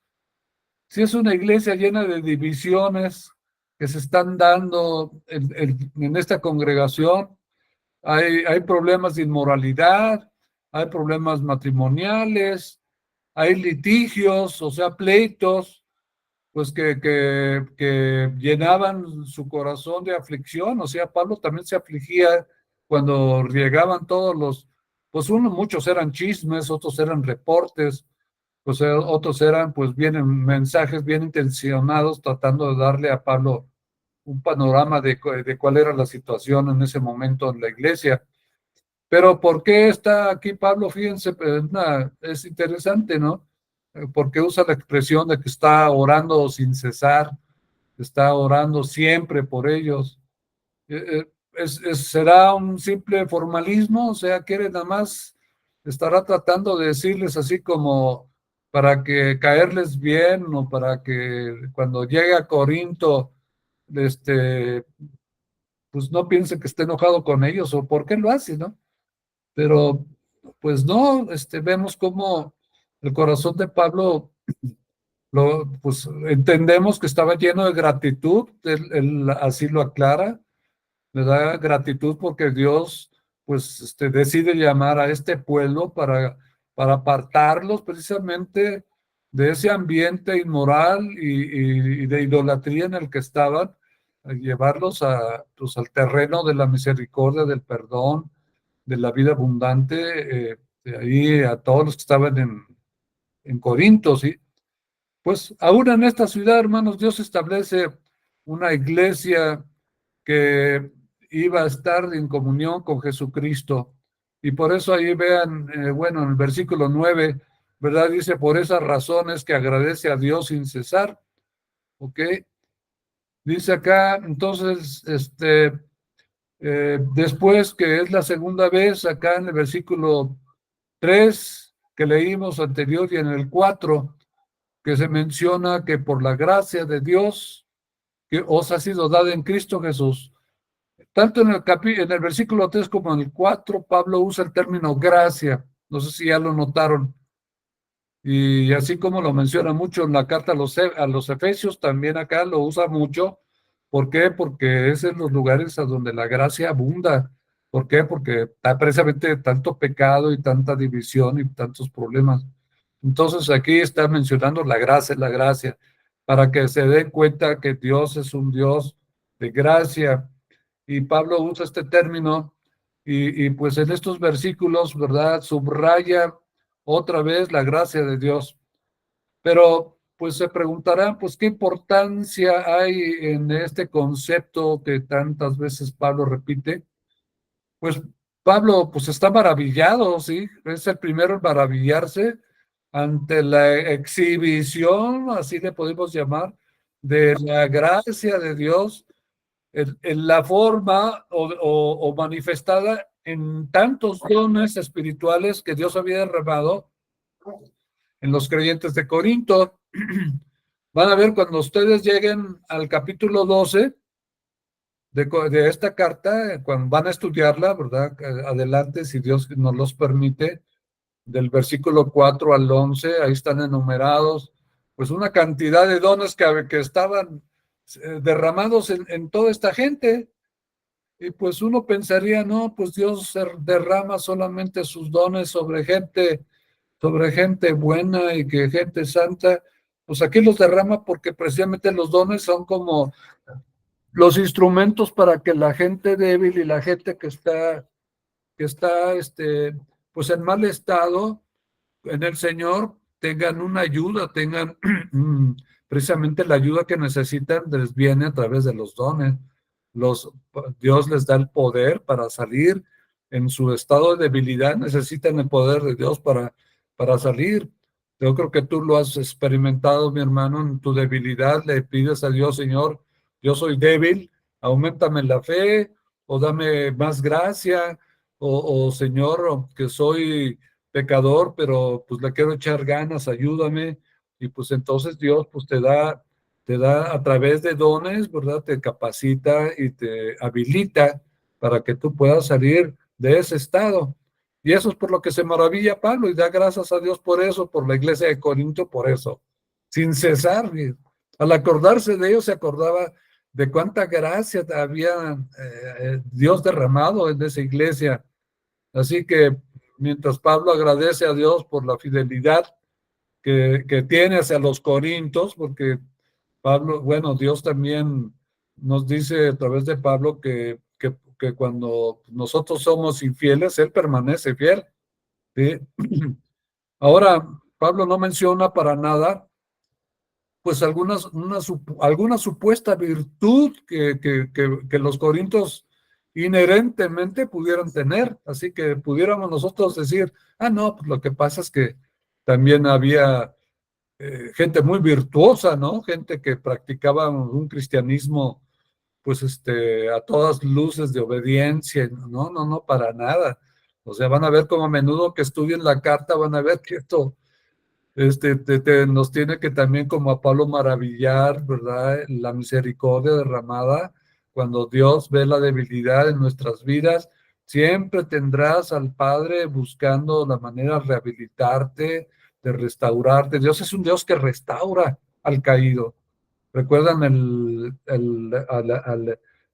Si es una iglesia llena de divisiones que se están dando en esta congregación, hay problemas de inmoralidad, hay problemas matrimoniales, hay litigios, o sea, pleitos, pues que llenaban su corazón de aflicción. O sea, Pablo también se afligía cuando llegaban todos pues muchos eran chismes, otros eran reportes, pues otros eran pues bien mensajes bien intencionados tratando de darle a Pablo un panorama de cuál era la situación en ese momento en la iglesia. Pero ¿por qué está aquí Pablo? Fíjense, es interesante, ¿no? Porque usa la expresión de que está orando sin cesar, está orando siempre por ellos. ¿Será un simple formalismo? O sea, quiere nada más, estará tratando de decirles así como para que caerles bien, o para que cuando llegue a Corinto, este, pues no piense que esté enojado con ellos, o por qué lo hace, ¿no? Pero pues no, vemos cómo el corazón de Pablo, pues entendemos que estaba lleno de gratitud. Él así lo aclara, le da gratitud porque Dios pues decide llamar a este pueblo para apartarlos precisamente de ese ambiente inmoral y de idolatría en el que estaban, a llevarlos pues, al terreno de la misericordia, del perdón, de la vida abundante, de ahí a todos los que estaban en Corinto, ¿sí? Pues aún en esta ciudad, hermanos, Dios establece una iglesia que iba a estar en comunión con Jesucristo. Y por eso ahí vean, bueno, en el versículo 9, ¿verdad? Dice, por esas razones que agradece a Dios sin cesar, ¿ok? Dice acá, entonces, después que es la segunda vez, acá en el versículo 3 que leímos anterior y en el 4, que se menciona que por la gracia de Dios que os ha sido dada en Cristo Jesús. Tanto en el versículo 3 como en el 4, Pablo usa el término gracia. No sé si ya lo notaron. Y así como lo menciona mucho en la carta a los Efesios, también acá lo usa mucho. ¿Por qué? Porque es en los lugares a donde la gracia abunda. ¿Por qué? Porque está precisamente tanto pecado y tanta división y tantos problemas. Entonces aquí está mencionando la gracia, para que se den cuenta que Dios es un Dios de gracia. Y Pablo usa este término y pues en estos versículos, ¿verdad? Subraya otra vez la gracia de Dios. Pero pues se preguntarán, pues, ¿qué importancia hay en este concepto que tantas veces Pablo repite? Pues Pablo, pues está maravillado, ¿sí? Es el primero en maravillarse ante la exhibición, así le podemos llamar, de la gracia de Dios en la forma o manifestada en tantos dones espirituales que Dios había derramado en los creyentes de Corinto. Van a ver cuando ustedes lleguen al capítulo 12 de esta carta, cuando van a estudiarla, ¿verdad? Adelante, si Dios nos los permite, del versículo 4 al 11, ahí están enumerados, pues una cantidad de dones que estaban derramados en toda esta gente. Y pues uno pensaría, no, pues Dios derrama solamente sus dones sobre gente buena y que gente santa. Pues aquí los derrama porque precisamente los dones son como los instrumentos para que la gente débil y la gente que está pues en mal estado en el Señor tengan una ayuda, tengan precisamente la ayuda que necesitan les viene a través de los dones. Dios les da el poder para salir en su estado de debilidad, necesitan el poder de Dios para salir. Yo creo que tú lo has experimentado, mi hermano, en tu debilidad le pides a Dios, Señor, yo soy débil, auméntame la fe, o dame más gracia, o Señor, que soy pecador, pero pues le quiero echar ganas, ayúdame, y pues entonces Dios pues te da a través de dones, ¿verdad? Te capacita y te habilita para que tú puedas salir de ese estado. Y eso es por lo que se maravilla Pablo y da gracias a Dios por eso, por la iglesia de Corinto, por eso, sin cesar. Al acordarse de ellos se acordaba de cuánta gracia había Dios derramado en esa iglesia. Así que mientras Pablo agradece a Dios por la fidelidad que tiene hacia los corintios, porque Pablo, bueno, Dios también nos dice a través de Pablo que cuando nosotros somos infieles, Él permanece fiel. ¿Sí? Ahora, Pablo no menciona para nada, pues alguna supuesta virtud que los corintios inherentemente pudieran tener. Así que pudiéramos nosotros decir, no, pues lo que pasa es que también había gente muy virtuosa, ¿no? Gente que practicaba un cristianismo, pues, a todas luces de obediencia. No, no, no, para nada. O sea, van a ver como a menudo que estudien la carta, van a ver que esto, nos tiene que también como a Pablo maravillar, ¿verdad? La misericordia derramada. Cuando Dios ve la debilidad en nuestras vidas, siempre tendrás al Padre buscando la manera de rehabilitarte, de restaurarte. Dios es un Dios que restaura al caído. ¿Recuerdan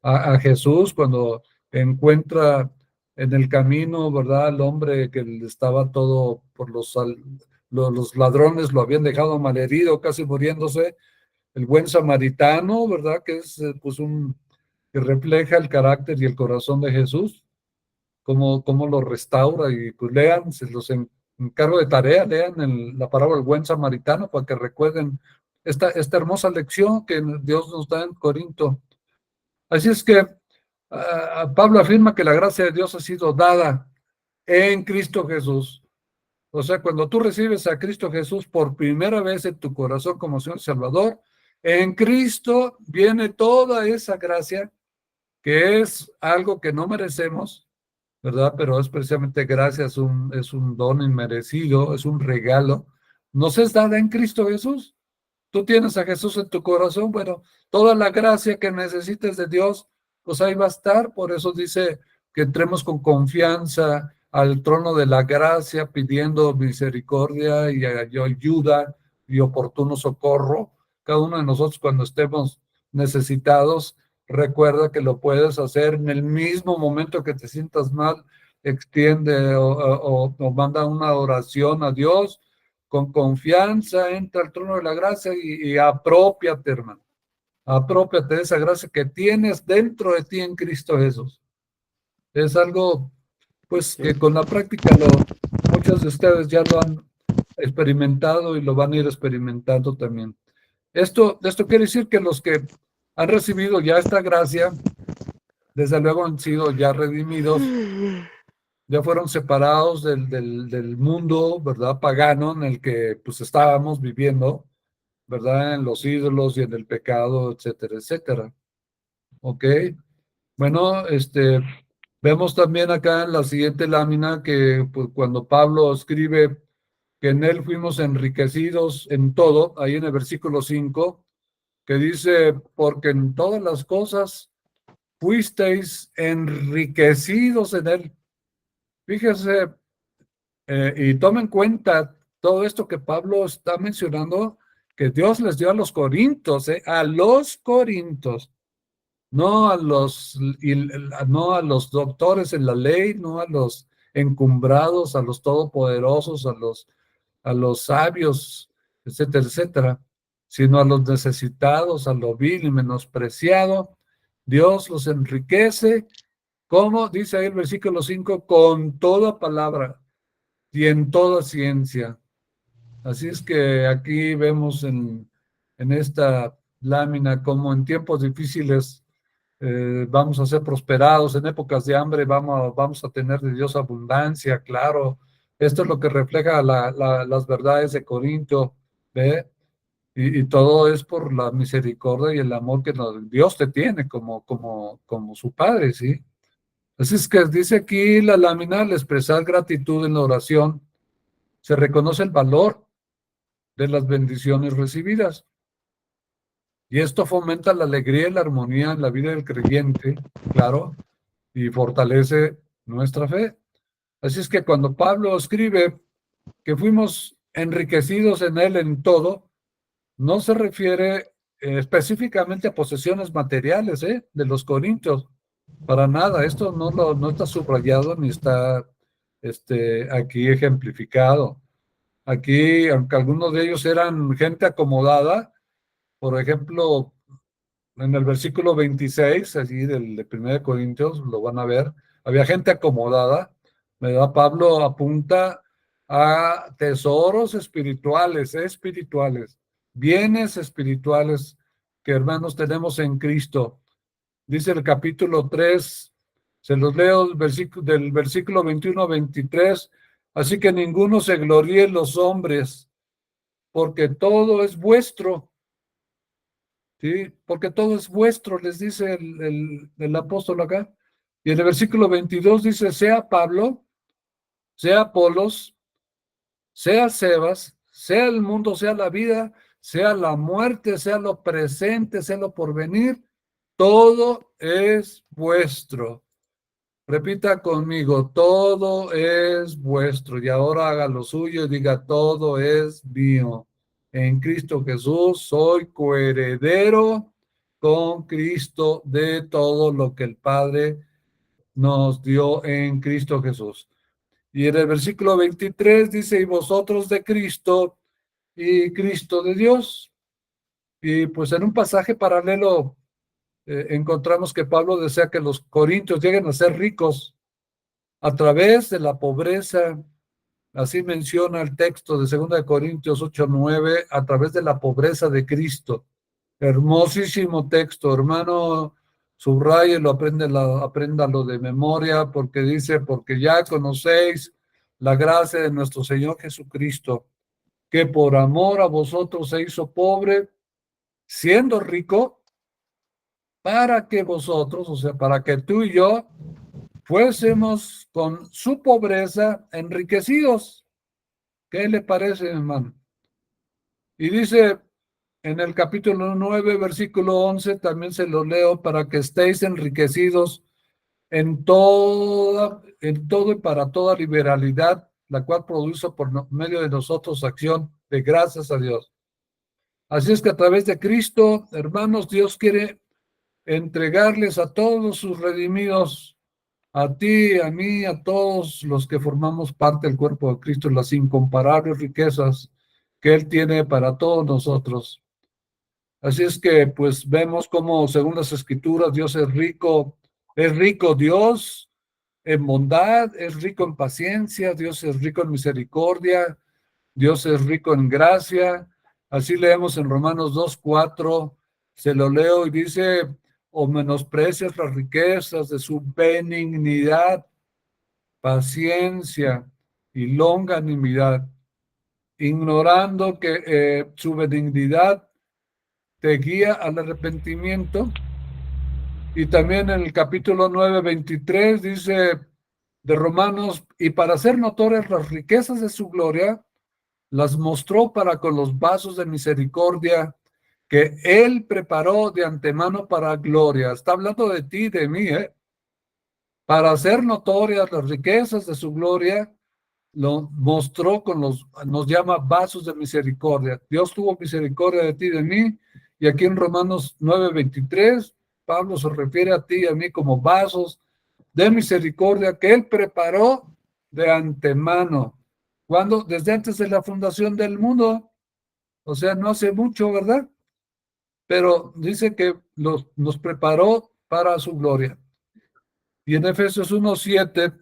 a Jesús cuando encuentra en el camino, ¿verdad? Al hombre que estaba todo por los ladrones lo habían dejado malherido, casi muriéndose, el buen samaritano, ¿verdad? Que es pues que refleja el carácter y el corazón de Jesús, cómo lo restaura. Y pues lean, se los encargo de tarea, lean la parábola del buen samaritano para que recuerden esta hermosa lección que Dios nos da en Corinto. Así es que Pablo afirma que la gracia de Dios ha sido dada en Cristo Jesús. O sea, cuando tú recibes a Cristo Jesús por primera vez en tu corazón como Señor y Salvador, en Cristo viene toda esa gracia, que es algo que no merecemos, ¿verdad? Pero es precisamente gracia, es un don inmerecido, es un regalo. Nos es dada en Cristo Jesús. Tú tienes a Jesús en tu corazón, bueno, toda la gracia que necesites de Dios, pues ahí va a estar. Por eso dice que entremos con confianza al trono de la gracia, pidiendo misericordia y ayuda y oportuno socorro. Cada uno de nosotros cuando estemos necesitados, recuerda que lo puedes hacer en el mismo momento que te sientas mal, extiende o manda una oración a Dios con confianza, entra al trono de la gracia y apropiate, hermano. Apropiate de esa gracia que tienes dentro de ti en Cristo Jesús. Es algo, pues, que con la práctica muchos de ustedes ya lo han experimentado y lo van a ir experimentando también. Esto quiere decir que los que han recibido ya esta gracia, desde luego han sido ya redimidos, ya fueron separados del mundo, ¿verdad? Pagano en el que pues estábamos viviendo, ¿verdad? En los ídolos y en el pecado, etcétera, etcétera. ¿Ok? Bueno, vemos también acá en la siguiente lámina que pues, cuando Pablo escribe que en él fuimos enriquecidos en todo, ahí en el versículo 5, que dice, porque en todas las cosas fuisteis enriquecidos en él. Fíjese, y tomen en cuenta todo esto que Pablo está mencionando, que Dios les dio a los corintios, a los corintios, no no a los doctores en la ley, no a los encumbrados, a los todopoderosos, a los sabios, etcétera, etcétera, sino a los necesitados, a lo vil y menospreciado. Dios los enriquece, como dice ahí el versículo 5, con toda palabra y en toda ciencia. Así es que aquí vemos en en esta lámina, como en tiempos difíciles vamos a ser prosperados, en épocas de hambre vamos a tener de Dios abundancia, claro. Esto es lo que refleja las verdades de Corinto, ¿ve? Y todo es por la misericordia y el amor que Dios te tiene como su Padre, ¿sí? Así es que dice aquí la lámina, al expresar gratitud en la oración, se reconoce el valor de las bendiciones recibidas. Y esto fomenta la alegría y la armonía en la vida del creyente, claro, y fortalece nuestra fe. Así es que cuando Pablo escribe que fuimos enriquecidos en él en todo, no se refiere específicamente a posesiones materiales de los corintios. Para nada, esto no está subrayado ni está aquí ejemplificado. Aquí, aunque algunos de ellos eran gente acomodada, por ejemplo, en el versículo 26, allí de 1 Corintios, lo van a ver, había gente acomodada, ¿verdad? Pablo apunta a tesoros espirituales, bienes espirituales que hermanos tenemos en Cristo. Dice el capítulo 3, se los leo del versículo 21 a 23, así que ninguno se gloríe en los hombres, porque todo es vuestro. ¿Sí? Porque todo es vuestro, les dice el apóstol acá. Y en el versículo 22 dice, sea Pablo, sea Apolos, sea Sebas, sea el mundo, sea la vida, sea la muerte, sea lo presente, sea lo porvenir, todo es vuestro. Repita conmigo, todo es vuestro. Y ahora haga lo suyo y diga, todo es mío. En Cristo Jesús soy coheredero con Cristo de todo lo que el Padre nos dio en Cristo Jesús. Y en el versículo 23 dice, y vosotros de Cristo y Cristo de Dios. Y pues en un pasaje paralelo encontramos que Pablo desea que los corintios lleguen a ser ricos a través de la pobreza. Así menciona el texto de 2 Corintios 8:9, a través de la pobreza de Cristo. Hermosísimo texto, hermano, subráyelo, apréndalo de memoria, porque dice, porque ya conocéis la gracia de nuestro Señor Jesucristo, que por amor a vosotros se hizo pobre, siendo rico, para que vosotros, o sea, para que tú y yo fuésemos con su pobreza enriquecidos. ¿Qué le parece, hermano? Y dice en el capítulo 9, versículo 11, también se lo leo, para que estéis enriquecidos en todo y para toda liberalidad, la cual produce por medio de nosotros acción de gracias a Dios. Así es que a través de Cristo, hermanos, Dios quiere entregarles a todos sus redimidos, a ti, a mí, a todos los que formamos parte del cuerpo de Cristo, las incomparables riquezas que Él tiene para todos nosotros. Así es que pues vemos como según las escrituras Dios es rico Dios en bondad, es rico en paciencia, Dios es rico en misericordia, Dios es rico en gracia. Así leemos en Romanos 2:4, se lo leo y dice, o menosprecias las riquezas de su benignidad, paciencia y longanimidad, ignorando que su benignidad te guía al arrepentimiento. Y también en el capítulo 9:23 dice de Romanos, y para hacer notorias las riquezas de su gloria, las mostró para con los vasos de misericordia que Él preparó de antemano para gloria. Está hablando de ti, de mí, para hacer notorias las riquezas de su gloria, lo mostró nos llama vasos de misericordia. Dios tuvo misericordia de ti y de mí, y aquí en Romanos 9:23, Pablo se refiere a ti y a mí como vasos de misericordia que Él preparó de antemano. Cuando, desde antes de la fundación del mundo, o sea, no hace mucho, ¿verdad? Pero dice que nos preparó para su gloria. Y en Efesios 1:7,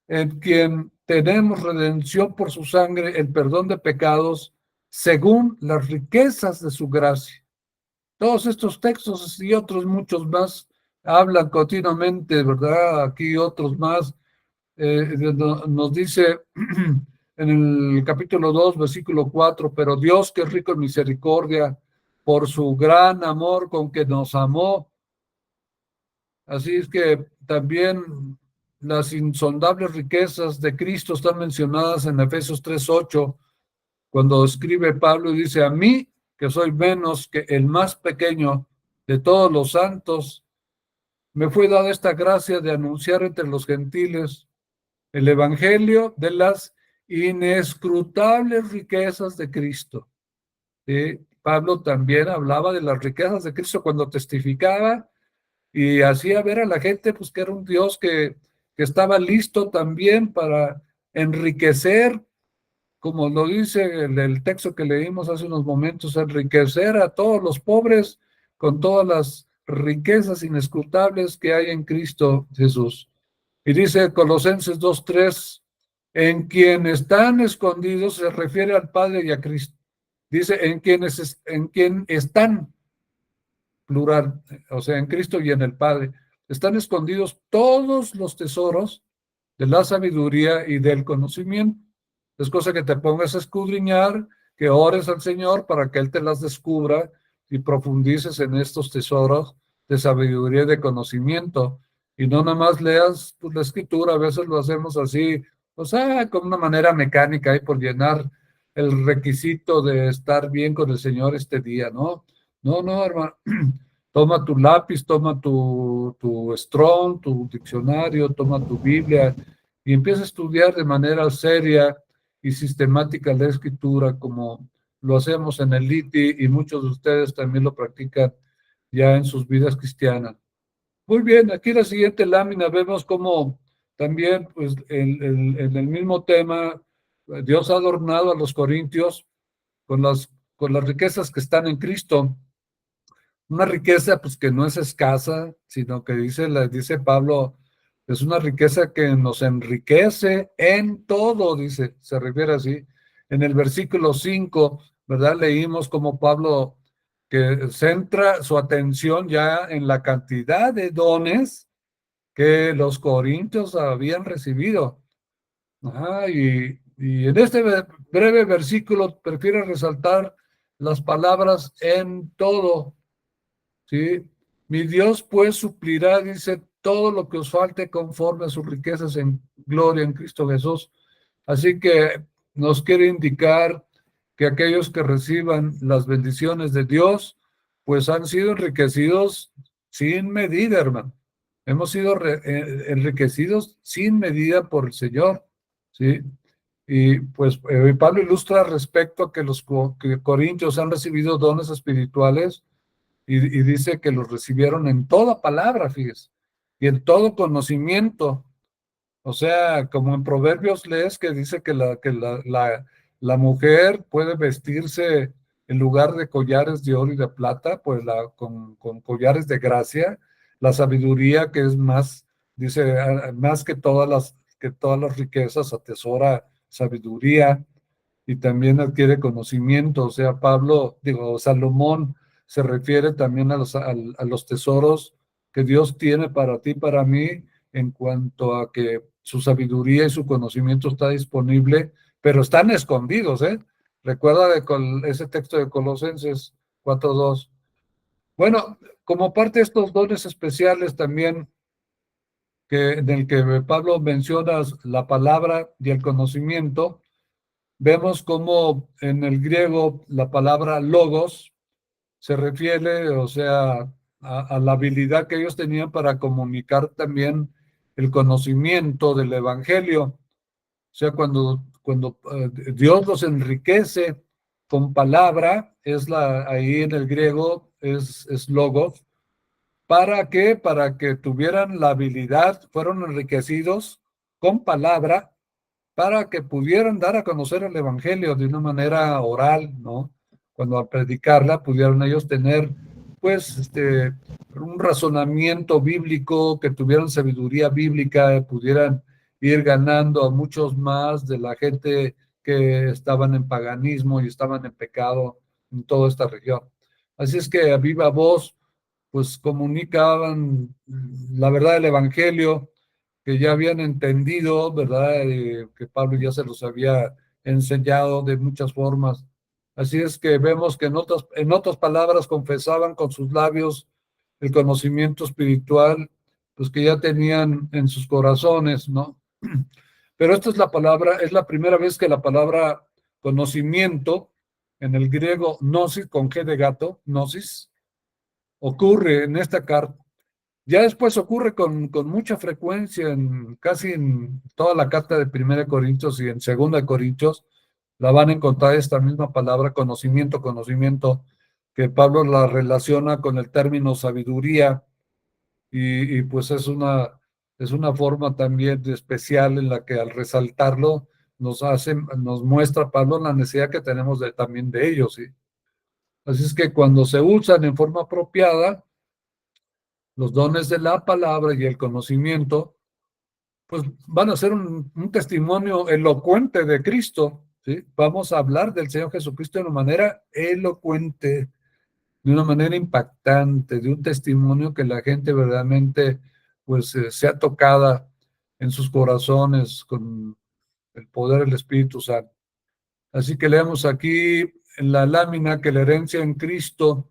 en quien tenemos redención por su sangre, el perdón de pecados, según las riquezas de su gracia. Todos estos textos y otros muchos más hablan continuamente, ¿verdad? Aquí otros más. Nos dice en el capítulo 2, versículo 4, pero Dios, que es rico en misericordia, por su gran amor con que nos amó. Así es que también las insondables riquezas de Cristo están mencionadas en Efesios 3:8, cuando escribe Pablo y dice, a mí, que soy menos que el más pequeño de todos los santos, me fue dada esta gracia de anunciar entre los gentiles el evangelio de las inescrutables riquezas de Cristo. ¿Sí? Pablo también hablaba de las riquezas de Cristo cuando testificaba y hacía ver a la gente pues que era un Dios que estaba listo también para enriquecer, como lo dice el texto que leímos hace unos momentos, enriquecer a todos los pobres con todas las riquezas inescrutables que hay en Cristo Jesús. Y dice Colosenses 2:3, en quien están escondidos, se refiere al Padre y a Cristo. Dice en quien están, plural, o sea, en Cristo y en el Padre, están escondidos todos los tesoros de la sabiduría y del conocimiento. Es cosa que te pongas a escudriñar, que ores al Señor para que Él te las descubra y profundices en estos tesoros de sabiduría y de conocimiento. Y no nada más leas pues, la escritura, a veces lo hacemos así, o sea, con una manera mecánica y por llenar el requisito de estar bien con el Señor este día, ¿no? No, hermano. Toma tu lápiz, toma tu Strong, tu diccionario, toma tu Biblia y empieza a estudiar de manera seria y sistemática la escritura como lo hacemos en el ITI y muchos de ustedes también lo practican ya en sus vidas cristianas. Muy bien, aquí en la siguiente lámina vemos cómo también pues, en el mismo tema Dios ha adornado a los corintios con las riquezas que están en Cristo. Una riqueza pues que no es escasa, sino que dice Pablo, es una riqueza que nos enriquece en todo, dice, se refiere así. En el versículo 5, ¿verdad? Leímos como Pablo que centra su atención ya en la cantidad de dones que los corintios habían recibido. Ajá, y en este breve versículo prefiere resaltar las palabras en todo. ¿Sí? Mi Dios pues suplirá, dice, todo lo que os falte conforme a sus riquezas en gloria en Cristo Jesús. Así que nos quiere indicar que aquellos que reciban las bendiciones de Dios, pues han sido enriquecidos sin medida, hermano. Hemos sido enriquecidos sin medida por el Señor, ¿sí? Y pues Pablo ilustra respecto a que los corintios han recibido dones espirituales y dice que los recibieron en toda palabra, fíjese, y en todo conocimiento. O sea, como en Proverbios lees que dice que la mujer puede vestirse en lugar de collares de oro y de plata, pues con collares de gracia, la sabiduría que es más, dice, más que todas las riquezas, atesora sabiduría y también adquiere conocimiento. O sea, Salomón se refiere también a los tesoros que Dios tiene para ti, para mí, en cuanto a que su sabiduría y su conocimiento está disponible, pero están escondidos, ¿eh? Recuerda ese texto de Colosenses 4:2. Bueno, como parte de estos dones especiales también, en el que Pablo menciona la palabra y el conocimiento, vemos cómo en el griego la palabra logos se refiere, o sea, a la habilidad que ellos tenían para comunicar también el conocimiento del evangelio. O sea, cuando Dios los enriquece con palabra, ahí en el griego es logos. ¿Para qué? Para que tuvieran la habilidad, fueron enriquecidos con palabra para que pudieran dar a conocer el evangelio de una manera oral, ¿no? Cuando al predicarla pudieran ellos tener, pues, un razonamiento bíblico, que tuvieran sabiduría bíblica, pudieran ir ganando a muchos más de la gente que estaban en paganismo y estaban en pecado en toda esta región. Así es que a viva voz, pues comunicaban la verdad del Evangelio, que ya habían entendido, ¿verdad? Que Pablo ya se los había enseñado de muchas formas. Así es que vemos que en otras palabras confesaban con sus labios el conocimiento espiritual, pues que ya tenían en sus corazones, ¿no? Pero esta es la palabra, es la primera vez que la palabra conocimiento, en el griego gnosis, con G de gato, gnosis, ocurre en esta carta. Ya después ocurre con mucha frecuencia casi en toda la carta de 1 Corintios y en 2 Corintios, la van a encontrar esta misma palabra, conocimiento, conocimiento, que Pablo la relaciona con el término sabiduría y pues es una forma también especial en la que al resaltarlo nos muestra Pablo la necesidad que tenemos también de ellos, ¿sí? Así es que cuando se usan en forma apropiada, los dones de la palabra y el conocimiento, pues van a ser un testimonio elocuente de Cristo, ¿sí? Vamos a hablar del Señor Jesucristo de una manera elocuente, de una manera impactante, de un testimonio que la gente verdaderamente pues sea tocada en sus corazones con el poder del Espíritu Santo. Así que leemos aquí en la lámina que la herencia en Cristo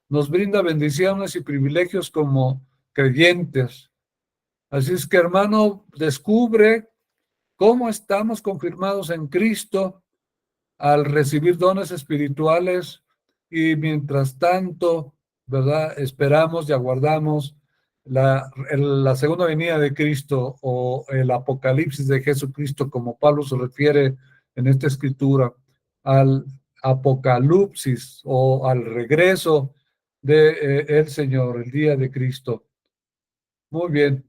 nos brinda bendiciones y privilegios como creyentes. Así es que, hermano, descubre cómo estamos confirmados en Cristo al recibir dones espirituales y mientras tanto, ¿verdad? Esperamos y aguardamos la segunda venida de Cristo o el apocalipsis de Jesucristo, como Pablo se refiere en esta escritura, al apocalipsis o al regreso de el Señor, el día de Cristo. Muy bien.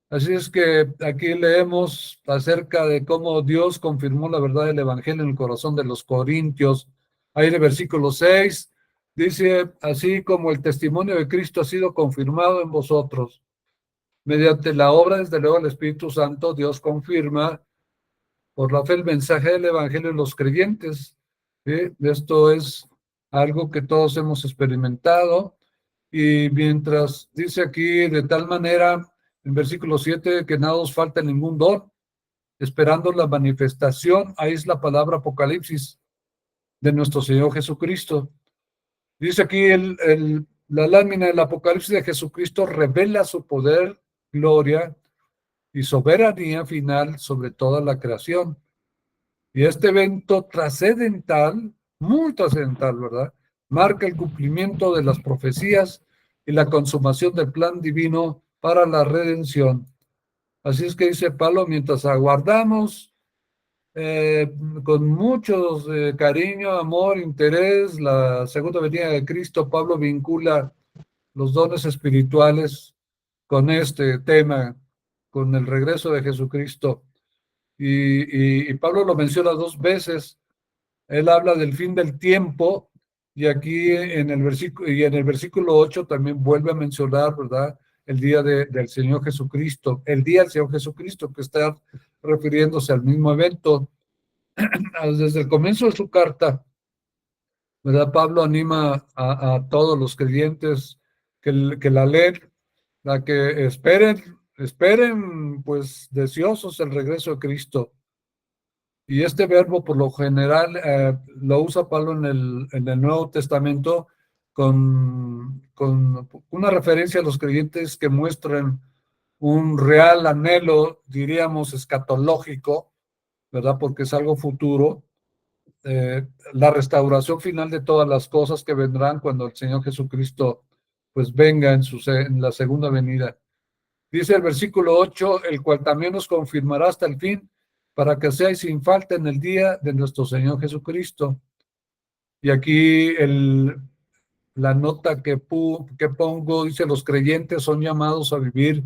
Así es que aquí leemos acerca de cómo Dios confirmó la verdad del Evangelio en el corazón de los corintios. Ahí en el versículo 6 dice, así como el testimonio de Cristo ha sido confirmado en vosotros. Mediante la obra, desde luego, del Espíritu Santo, Dios confirma por la fe el mensaje del Evangelio en los creyentes. ¿Sí? Esto es algo que todos hemos experimentado. Y mientras dice aquí de tal manera, en versículo 7, que nada os falta ningún don, esperando la manifestación, ahí es la palabra apocalipsis de nuestro Señor Jesucristo. Dice aquí la lámina del apocalipsis de Jesucristo revela su poder, gloria y soberanía final sobre toda la creación. Y este evento trascendental, muy trascendental, ¿verdad? Marca el cumplimiento de las profecías y la consumación del plan divino para la redención. Así es que dice Pablo, mientras aguardamos con mucho cariño, amor, interés, la segunda venida de Cristo, Pablo vincula los dones espirituales con este tema, con el regreso de Jesucristo. Y Pablo lo menciona dos veces. Él habla del fin del tiempo y aquí en el versículo 8 también vuelve a mencionar, ¿verdad? El día del Señor Jesucristo, el día del Señor Jesucristo, que está refiriéndose al mismo evento. Desde el comienzo de su carta, ¿verdad? Pablo anima a todos los creyentes que la leen, a que esperen, pues, deseosos el regreso de Cristo. Y este verbo, por lo general, lo usa Pablo en el Nuevo Testamento con una referencia a los creyentes que muestran un real anhelo, diríamos, escatológico, ¿verdad? Porque es algo futuro, la restauración final de todas las cosas que vendrán cuando el Señor Jesucristo, pues, venga en la segunda venida. Dice el versículo 8, el cual también nos confirmará hasta el fin, para que seáis sin falta en el día de nuestro Señor Jesucristo. Y aquí la nota que pongo dice, los creyentes son llamados a vivir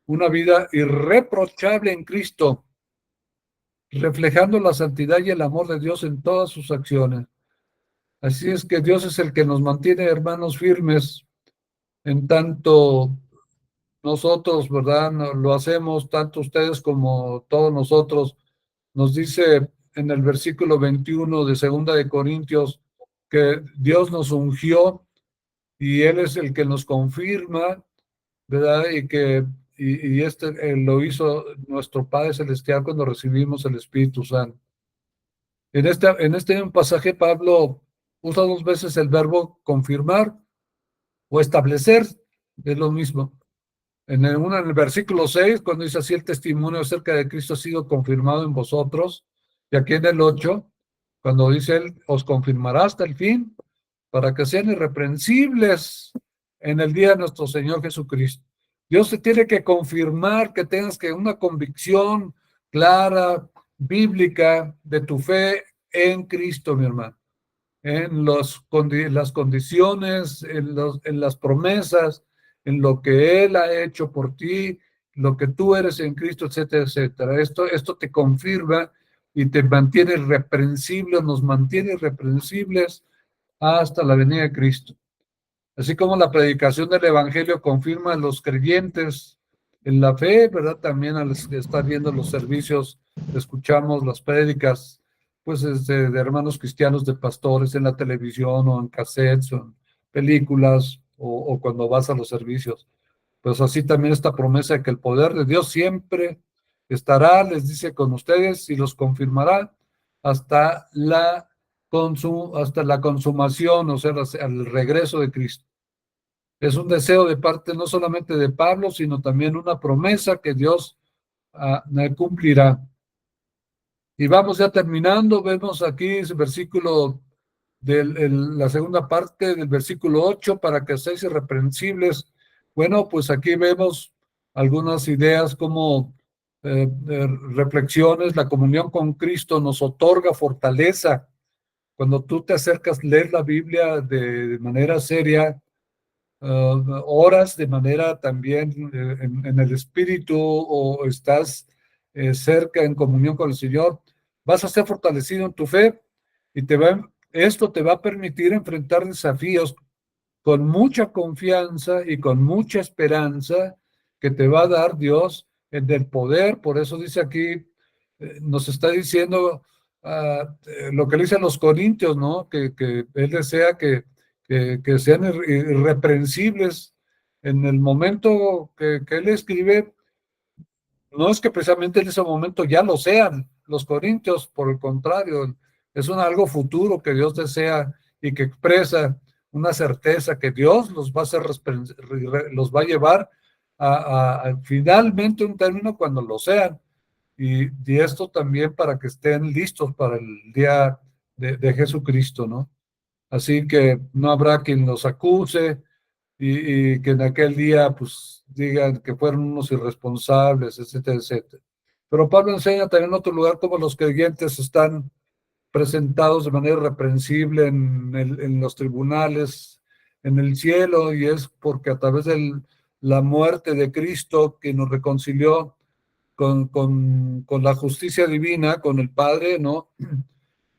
una vida irreprochable en Cristo, reflejando la santidad y el amor de Dios en todas sus acciones. Así es que Dios es el que nos mantiene, hermanos, firmes en tanto nosotros, ¿verdad? Lo hacemos, tanto ustedes como todos nosotros. Nos dice en el versículo 21 de Segunda de Corintios que Dios nos ungió y Él es el que nos confirma, ¿verdad? Lo hizo nuestro Padre Celestial cuando recibimos el Espíritu Santo. En este pasaje Pablo usa 2 veces el verbo confirmar o establecer, es lo mismo. En el versículo 6, cuando dice así, el testimonio acerca de Cristo ha sido confirmado en vosotros, y aquí en el 8, cuando dice él, os confirmará hasta el fin, para que sean irreprensibles en el día de nuestro Señor Jesucristo. Dios te tiene que confirmar que tengas que una convicción clara, bíblica, de tu fe en Cristo, mi hermano, en las condiciones, en las promesas, en lo que Él ha hecho por ti, lo que tú eres en Cristo, etcétera, etcétera. Esto te confirma y te mantiene irreprensible, nos mantiene irreprensibles hasta la venida de Cristo. Así como la predicación del Evangelio confirma a los creyentes en la fe, ¿verdad? También al estar viendo los servicios, escuchamos las prédicas, pues de hermanos cristianos, de pastores en la televisión o en cassettes o en películas o cuando vas a los servicios. Pues así también esta promesa de que el poder de Dios siempre estará, les dice, con ustedes y los confirmará hasta hasta la consumación, o sea, al regreso de Cristo. Es un deseo de parte no solamente de Pablo, sino también una promesa que Dios cumplirá. Y vamos ya terminando, vemos aquí ese versículo la segunda parte del versículo 8, para que seáis irreprensibles. Bueno, pues aquí vemos algunas ideas como reflexiones. La comunión con Cristo nos otorga fortaleza. Cuando tú te acercas, lees la Biblia de manera seria, oras de manera también en el Espíritu o estás cerca en comunión con el Señor, vas a ser fortalecido en tu fe y esto te va a permitir enfrentar desafíos con mucha confianza y con mucha esperanza que te va a dar Dios en el poder. Por eso dice aquí, nos está diciendo lo que le dice a los corintios, ¿no? Que él desea que sean irreprensibles en el momento que él escribe. No es que precisamente en ese momento ya lo sean los corintios, por el contrario, es algo futuro que Dios desea y que expresa una certeza que Dios los va a hacer, los va a llevar a finalmente un término cuando lo sean. Y esto también para que estén listos para el día de Jesucristo, ¿no? Así que no habrá quien los acuse y que en aquel día pues digan que fueron unos irresponsables, etcétera, etcétera. Pero Pablo enseña también en otro lugar cómo los creyentes están presentados de manera irreprensible en los tribunales, en el cielo, y es porque a través de la muerte de Cristo que nos reconcilió con la justicia divina, con el Padre, ¿no?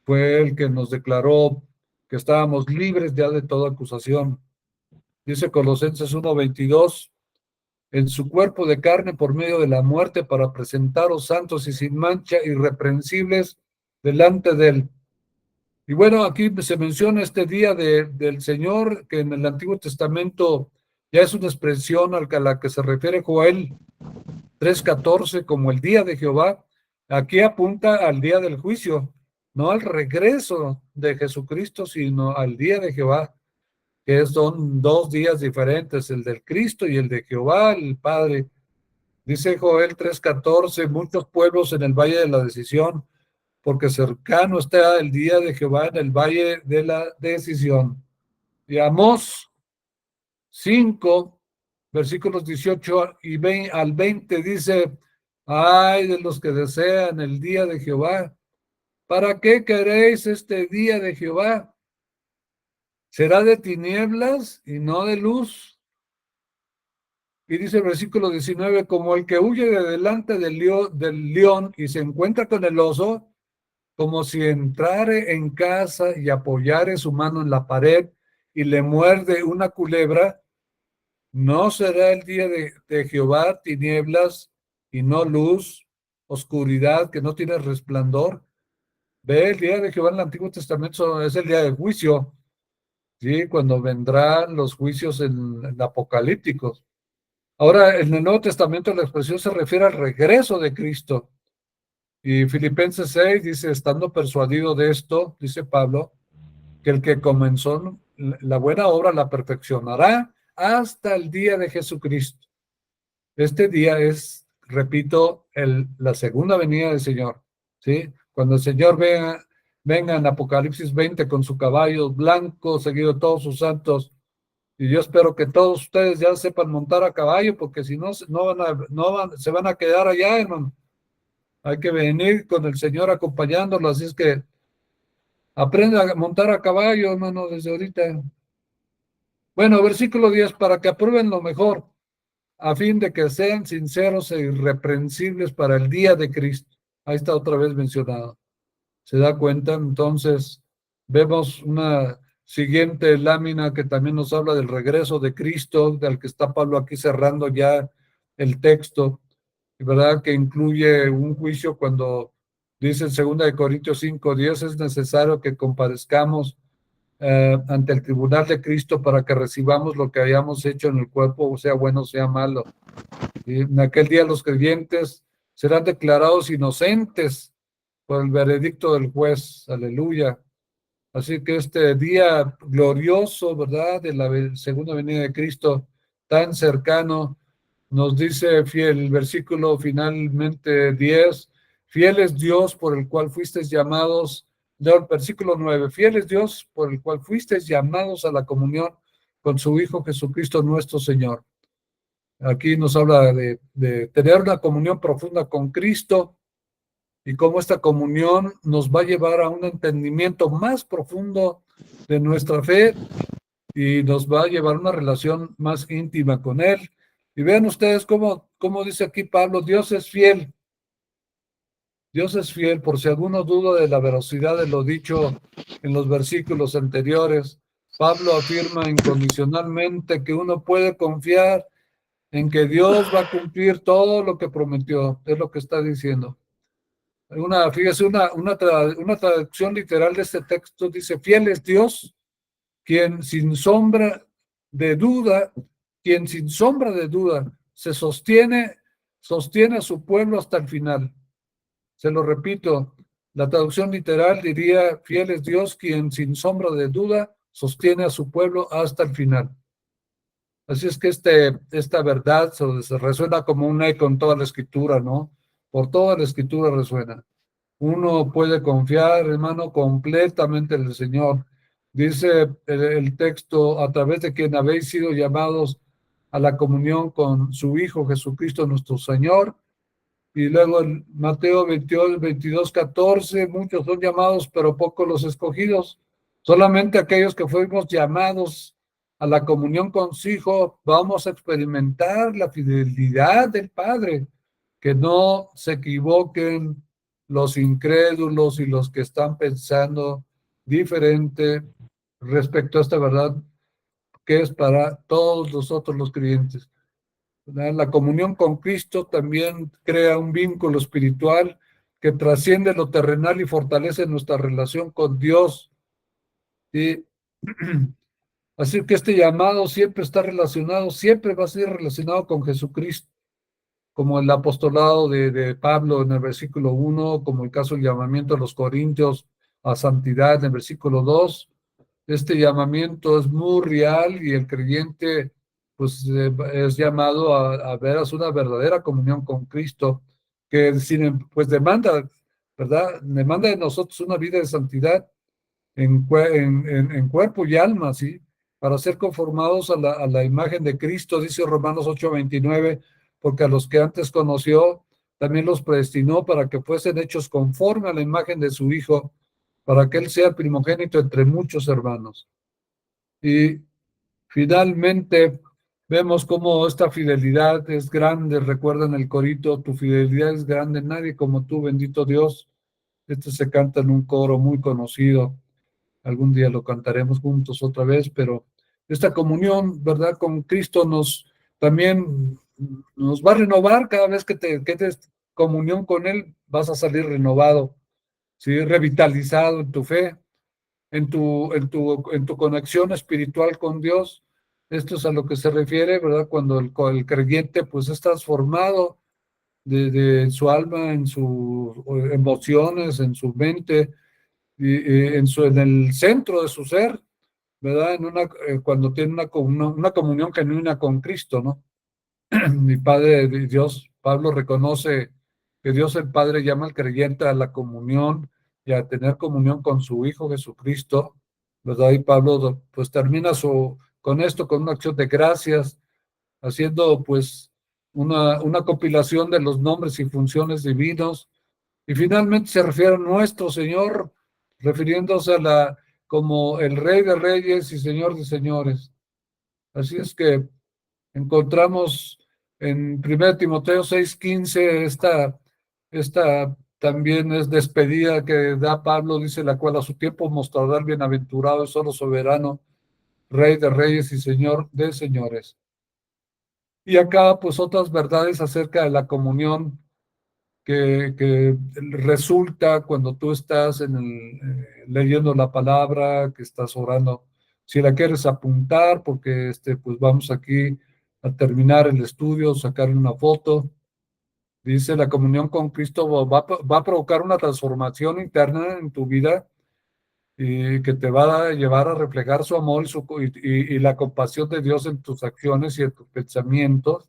Fue el que nos declaró que estábamos libres ya de toda acusación. Dice Colosenses 1:22, en su cuerpo de carne por medio de la muerte para presentaros santos y sin mancha, irreprensibles delante de él. Y bueno, aquí se menciona este día del Señor, que en el Antiguo Testamento ya es una expresión a la que se refiere Joel 3:14 como el día de Jehová. Aquí apunta al día del juicio, no al regreso de Jesucristo, sino al día de Jehová, que son 2 días diferentes, el del Cristo y el de Jehová, el Padre. Dice Joel 3:14, muchos pueblos en el valle de la decisión, porque cercano está el día de Jehová en el valle de la decisión. Y Amós 5, versículos 18 al 20 dice, ay de los que desean el día de Jehová, ¿para qué queréis este día de Jehová? ¿Será de tinieblas y no de luz? Y dice el versículo 19, como el que huye de delante del león y se encuentra con el oso, como si entrare en casa y apoyare su mano en la pared y le muerde una culebra, ¿no será el día de Jehová tinieblas y no luz, oscuridad que no tiene resplandor? Ve, el día de Jehová en el Antiguo Testamento es el día del juicio, ¿sí? Cuando vendrán los juicios en apocalípticos. Ahora, en el Nuevo Testamento la expresión se refiere al regreso de Cristo. Y Filipenses 6 dice, estando persuadido de esto, dice Pablo, que el que comenzó la buena obra la perfeccionará hasta el día de Jesucristo. Este día es, repito, la segunda venida del Señor, ¿sí? Cuando el Señor venga en Apocalipsis 20 con su caballo blanco, seguido de todos sus santos, y yo espero que todos ustedes ya sepan montar a caballo, porque si no, se van a quedar allá, hermano. Hay que venir con el Señor acompañándolo, así es que aprenda a montar a caballo, hermano, desde ahorita. Bueno, versículo 10, para que aprueben lo mejor, a fin de que sean sinceros e irreprensibles para el día de Cristo. Ahí está otra vez mencionado. ¿Se da cuenta? Entonces, vemos una siguiente lámina que también nos habla del regreso de Cristo, del que está Pablo aquí cerrando ya el texto, ¿verdad? Que incluye un juicio cuando dice en 2 Corintios 5:10, es necesario que comparezcamos ante el tribunal de Cristo para que recibamos lo que hayamos hecho en el cuerpo, sea bueno, sea malo. Y en aquel día los creyentes serán declarados inocentes por el veredicto del juez. Aleluya. Así que este día glorioso, ¿verdad? De la segunda venida de Cristo, tan cercano, nos dice fiel, el versículo finalmente 10, fiel es Dios por el cual fuisteis llamados, no, el versículo 9, fiel es Dios por el cual fuisteis llamados a la comunión con su Hijo Jesucristo nuestro Señor. Aquí nos habla de tener una comunión profunda con Cristo y cómo esta comunión nos va a llevar a un entendimiento más profundo de nuestra fe y nos va a llevar a una relación más íntima con Él. Y vean ustedes cómo dice aquí Pablo, Dios es fiel. Dios es fiel, por si alguno duda de la veracidad de lo dicho en los versículos anteriores. Pablo afirma incondicionalmente que uno puede confiar en que Dios va a cumplir todo lo que prometió, es lo que está diciendo. Fíjese, una traducción literal de este texto dice, fiel es Dios, quien sin sombra de duda, sostiene a su pueblo hasta el final. Se lo repito, la traducción literal diría, fiel es Dios, quien sin sombra de duda sostiene a su pueblo hasta el final. Así es que esta verdad se resuena como un eco en toda la escritura, ¿no? Por toda la escritura resuena. Uno puede confiar, hermano, completamente en el Señor. Dice el texto, a través de quien habéis sido llamados a la comunión con su Hijo Jesucristo nuestro Señor. Y luego en Mateo 22:14, muchos son llamados, pero pocos los escogidos. Solamente aquellos que fuimos llamados a la comunión con su Hijo, vamos a experimentar la fidelidad del Padre. Que no se equivoquen los incrédulos y los que están pensando diferente respecto a esta verdad que es para todos nosotros los creyentes. La comunión con Cristo también crea un vínculo espiritual que trasciende lo terrenal y fortalece nuestra relación con Dios. ¿Sí? Así que este llamado siempre está relacionado, siempre va a ser relacionado con Jesucristo, como el apostolado de Pablo en el versículo 1, como el caso del llamamiento de los corintios a santidad en el versículo 2. Este llamamiento es muy real y el creyente pues es llamado a ver una verdadera comunión con Cristo, que pues demanda, ¿verdad? Demanda de nosotros una vida de santidad en cuerpo y alma, ¿sí? Para ser conformados a la imagen de Cristo, dice Romanos 8:29, porque a los que antes conoció, también los predestinó para que fuesen hechos conforme a la imagen de su Hijo, para que Él sea el primogénito entre muchos hermanos. Y finalmente vemos cómo esta fidelidad es grande. Recuerdan el corito, tu fidelidad es grande, nadie como tú, bendito Dios. Este se canta en un coro muy conocido. Algún día lo cantaremos juntos otra vez, pero esta comunión, ¿verdad? Con Cristo también nos va a renovar cada vez que te quedes comunión con Él, vas a salir renovado. ¿sí? Revitalizado en tu fe, en tu conexión espiritual con Dios. Esto es a lo que se refiere, ¿verdad? Cuando el creyente pues es transformado de su alma, en sus emociones, en su mente, en el centro de su ser, ¿verdad? Cuando tiene una comunión genuina con Cristo, ¿no? Mi Padre, Dios, Pablo reconoce que Dios el Padre llama al creyente a la comunión y a tener comunión con su Hijo Jesucristo, ¿verdad? Y Pablo pues termina con esto, con una acción de gracias, haciendo pues una compilación de los nombres y funciones divinos, y finalmente se refiere a nuestro Señor, refiriéndose como el Rey de Reyes y Señor de Señores. Así es que encontramos en 1 Timoteo 6:15 esta también es despedida que da Pablo, dice, la cual a su tiempo mostrará el bienaventurado y solo soberano, Rey de Reyes y Señor de Señores. Y acá pues otras verdades acerca de la comunión que resulta cuando tú estás leyendo la palabra, que estás orando. Si la quieres apuntar, porque pues vamos aquí a terminar el estudio, sacar una foto. Dice, la comunión con Cristo va a provocar una transformación interna en tu vida y que te va a llevar a reflejar su amor y la compasión de Dios en tus acciones y en tus pensamientos.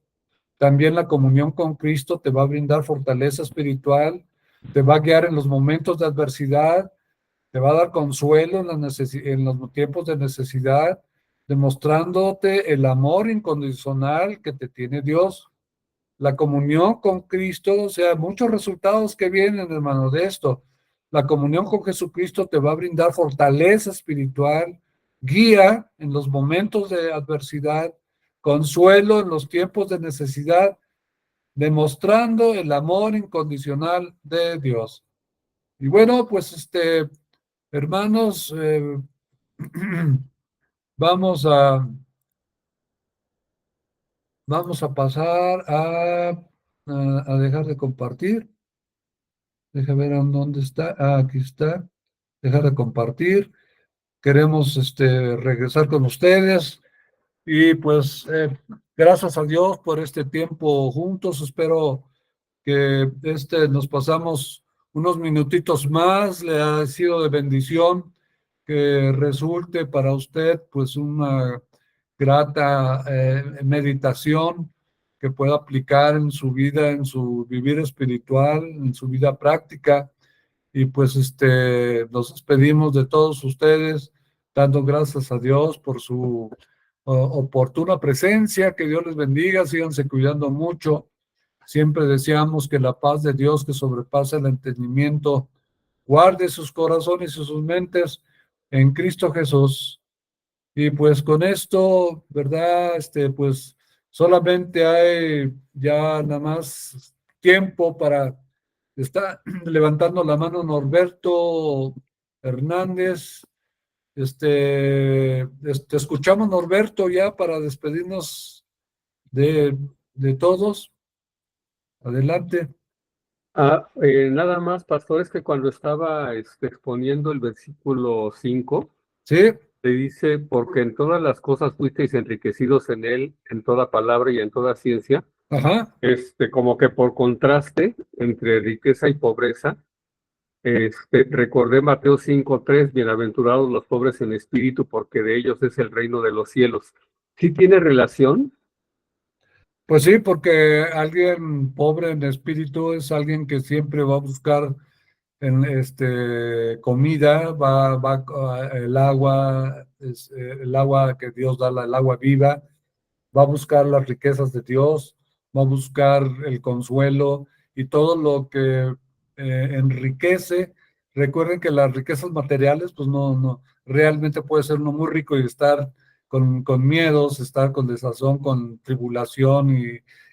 También la comunión con Cristo te va a brindar fortaleza espiritual, te va a guiar en los momentos de adversidad, te va a dar consuelo en los tiempos de necesidad, demostrándote el amor incondicional que te tiene Dios. La comunión con Cristo, o sea, muchos resultados que vienen, hermano, de esto. La comunión con Jesucristo te va a brindar fortaleza espiritual, guía en los momentos de adversidad, consuelo en los tiempos de necesidad, demostrando el amor incondicional de Dios. Y bueno, pues hermanos, vamos a pasar a dejar de compartir. Deja ver dónde está. Aquí está. Dejar de compartir. Queremos regresar con ustedes. Y pues gracias a Dios por este tiempo juntos. Espero que nos pasamos unos minutitos más. Le ha sido de bendición, que resulte para usted pues una grata meditación que pueda aplicar en su vida, en su vivir espiritual, en su vida práctica. Y pues nos despedimos de todos ustedes, dando gracias a Dios por su oportuna presencia. Que Dios les bendiga, síganse cuidando mucho. Siempre deseamos que la paz de Dios, que sobrepasa el entendimiento, guarde sus corazones y sus mentes en Cristo Jesús. Y pues con esto, ¿verdad? Pues solamente hay ya nada más tiempo para estar levantando la mano Norberto Hernández. Te escuchamos, Norberto, ya para despedirnos de todos. Adelante. Nada más, pastor, es que cuando estaba exponiendo el versículo 5, Sí, le dice, porque en todas las cosas fuisteis enriquecidos en él, en toda palabra y en toda ciencia, ajá. como que por contraste entre riqueza y pobreza, recordé Mateo 5:3, bienaventurados los pobres en espíritu, porque de ellos es el reino de los cielos. ¿Sí tiene relación? Pues sí, porque alguien pobre en espíritu es alguien que siempre va a buscar comida, el agua, el agua que Dios da, el agua viva, va a buscar las riquezas de Dios, va a buscar el consuelo y todo lo que enriquece. Recuerden que las riquezas materiales, pues no, realmente puede ser uno muy rico y estar con miedos, estar con desazón, con tribulación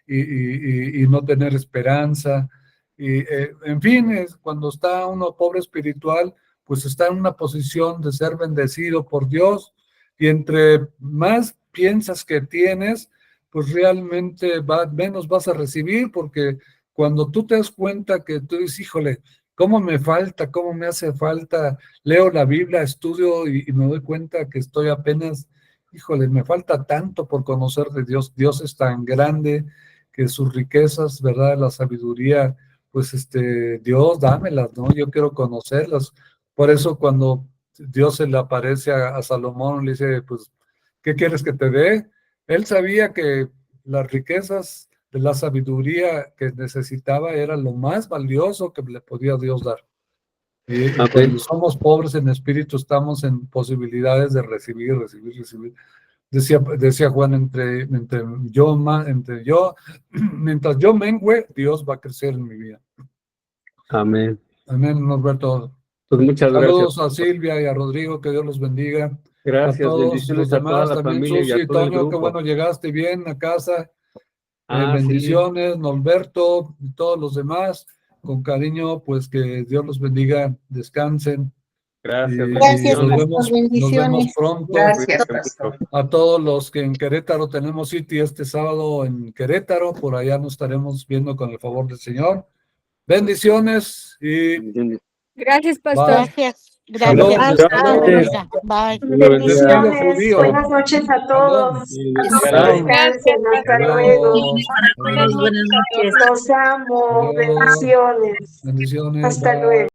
y no tener esperanza. Y en fin, cuando está uno pobre espiritual, pues está en una posición de ser bendecido por Dios, y entre más piensas que tienes, pues realmente menos vas a recibir, porque cuando tú te das cuenta que tú dices, híjole, ¿Cómo me falta? ¿Cómo me hace falta? Leo la Biblia, estudio y me doy cuenta que estoy apenas, híjole, me falta tanto por conocer de Dios. Dios es tan grande que sus riquezas, ¿verdad? La sabiduría, pues Dios, dámelas, ¿no? Yo quiero conocerlas. Por eso cuando Dios se le aparece a Salomón, le dice, pues, ¿qué quieres que te dé? Él sabía que las riquezas de la sabiduría que necesitaba era lo más valioso que le podía Dios dar. Y cuando somos pobres en espíritu, estamos en posibilidades de recibir. Decía Juan, mientras yo mengüe, Dios va a crecer en mi vida. Amén. Amén, Norberto. Pues muchas Saludos gracias. a Silvia y a Rodrigo, que Dios los bendiga. Gracias, A todos bendiciones los a toda demás, la también familia y Susi a y todo el Toño, qué grupo. bueno, llegaste bien a casa. Sí. Bendiciones, Norberto y todos los demás. Con cariño, pues que Dios los bendiga, descansen. Gracias. Gracias, Nos pastor, vemos bendiciones. pronto. Gracias, pastor. A todos los que en Querétaro tenemos City este sábado en Querétaro, por allá nos estaremos viendo con el favor del Señor. Bendiciones y Gracias, bye. pastor. Gracias. Salud. Bye. Bendiciones. Judío. Buenas noches a todos. Shalom. Descansen. Hasta Adiós. luego. Adiós. Los amo. Adiós. Bendiciones. Bendiciones. Hasta Bye. luego.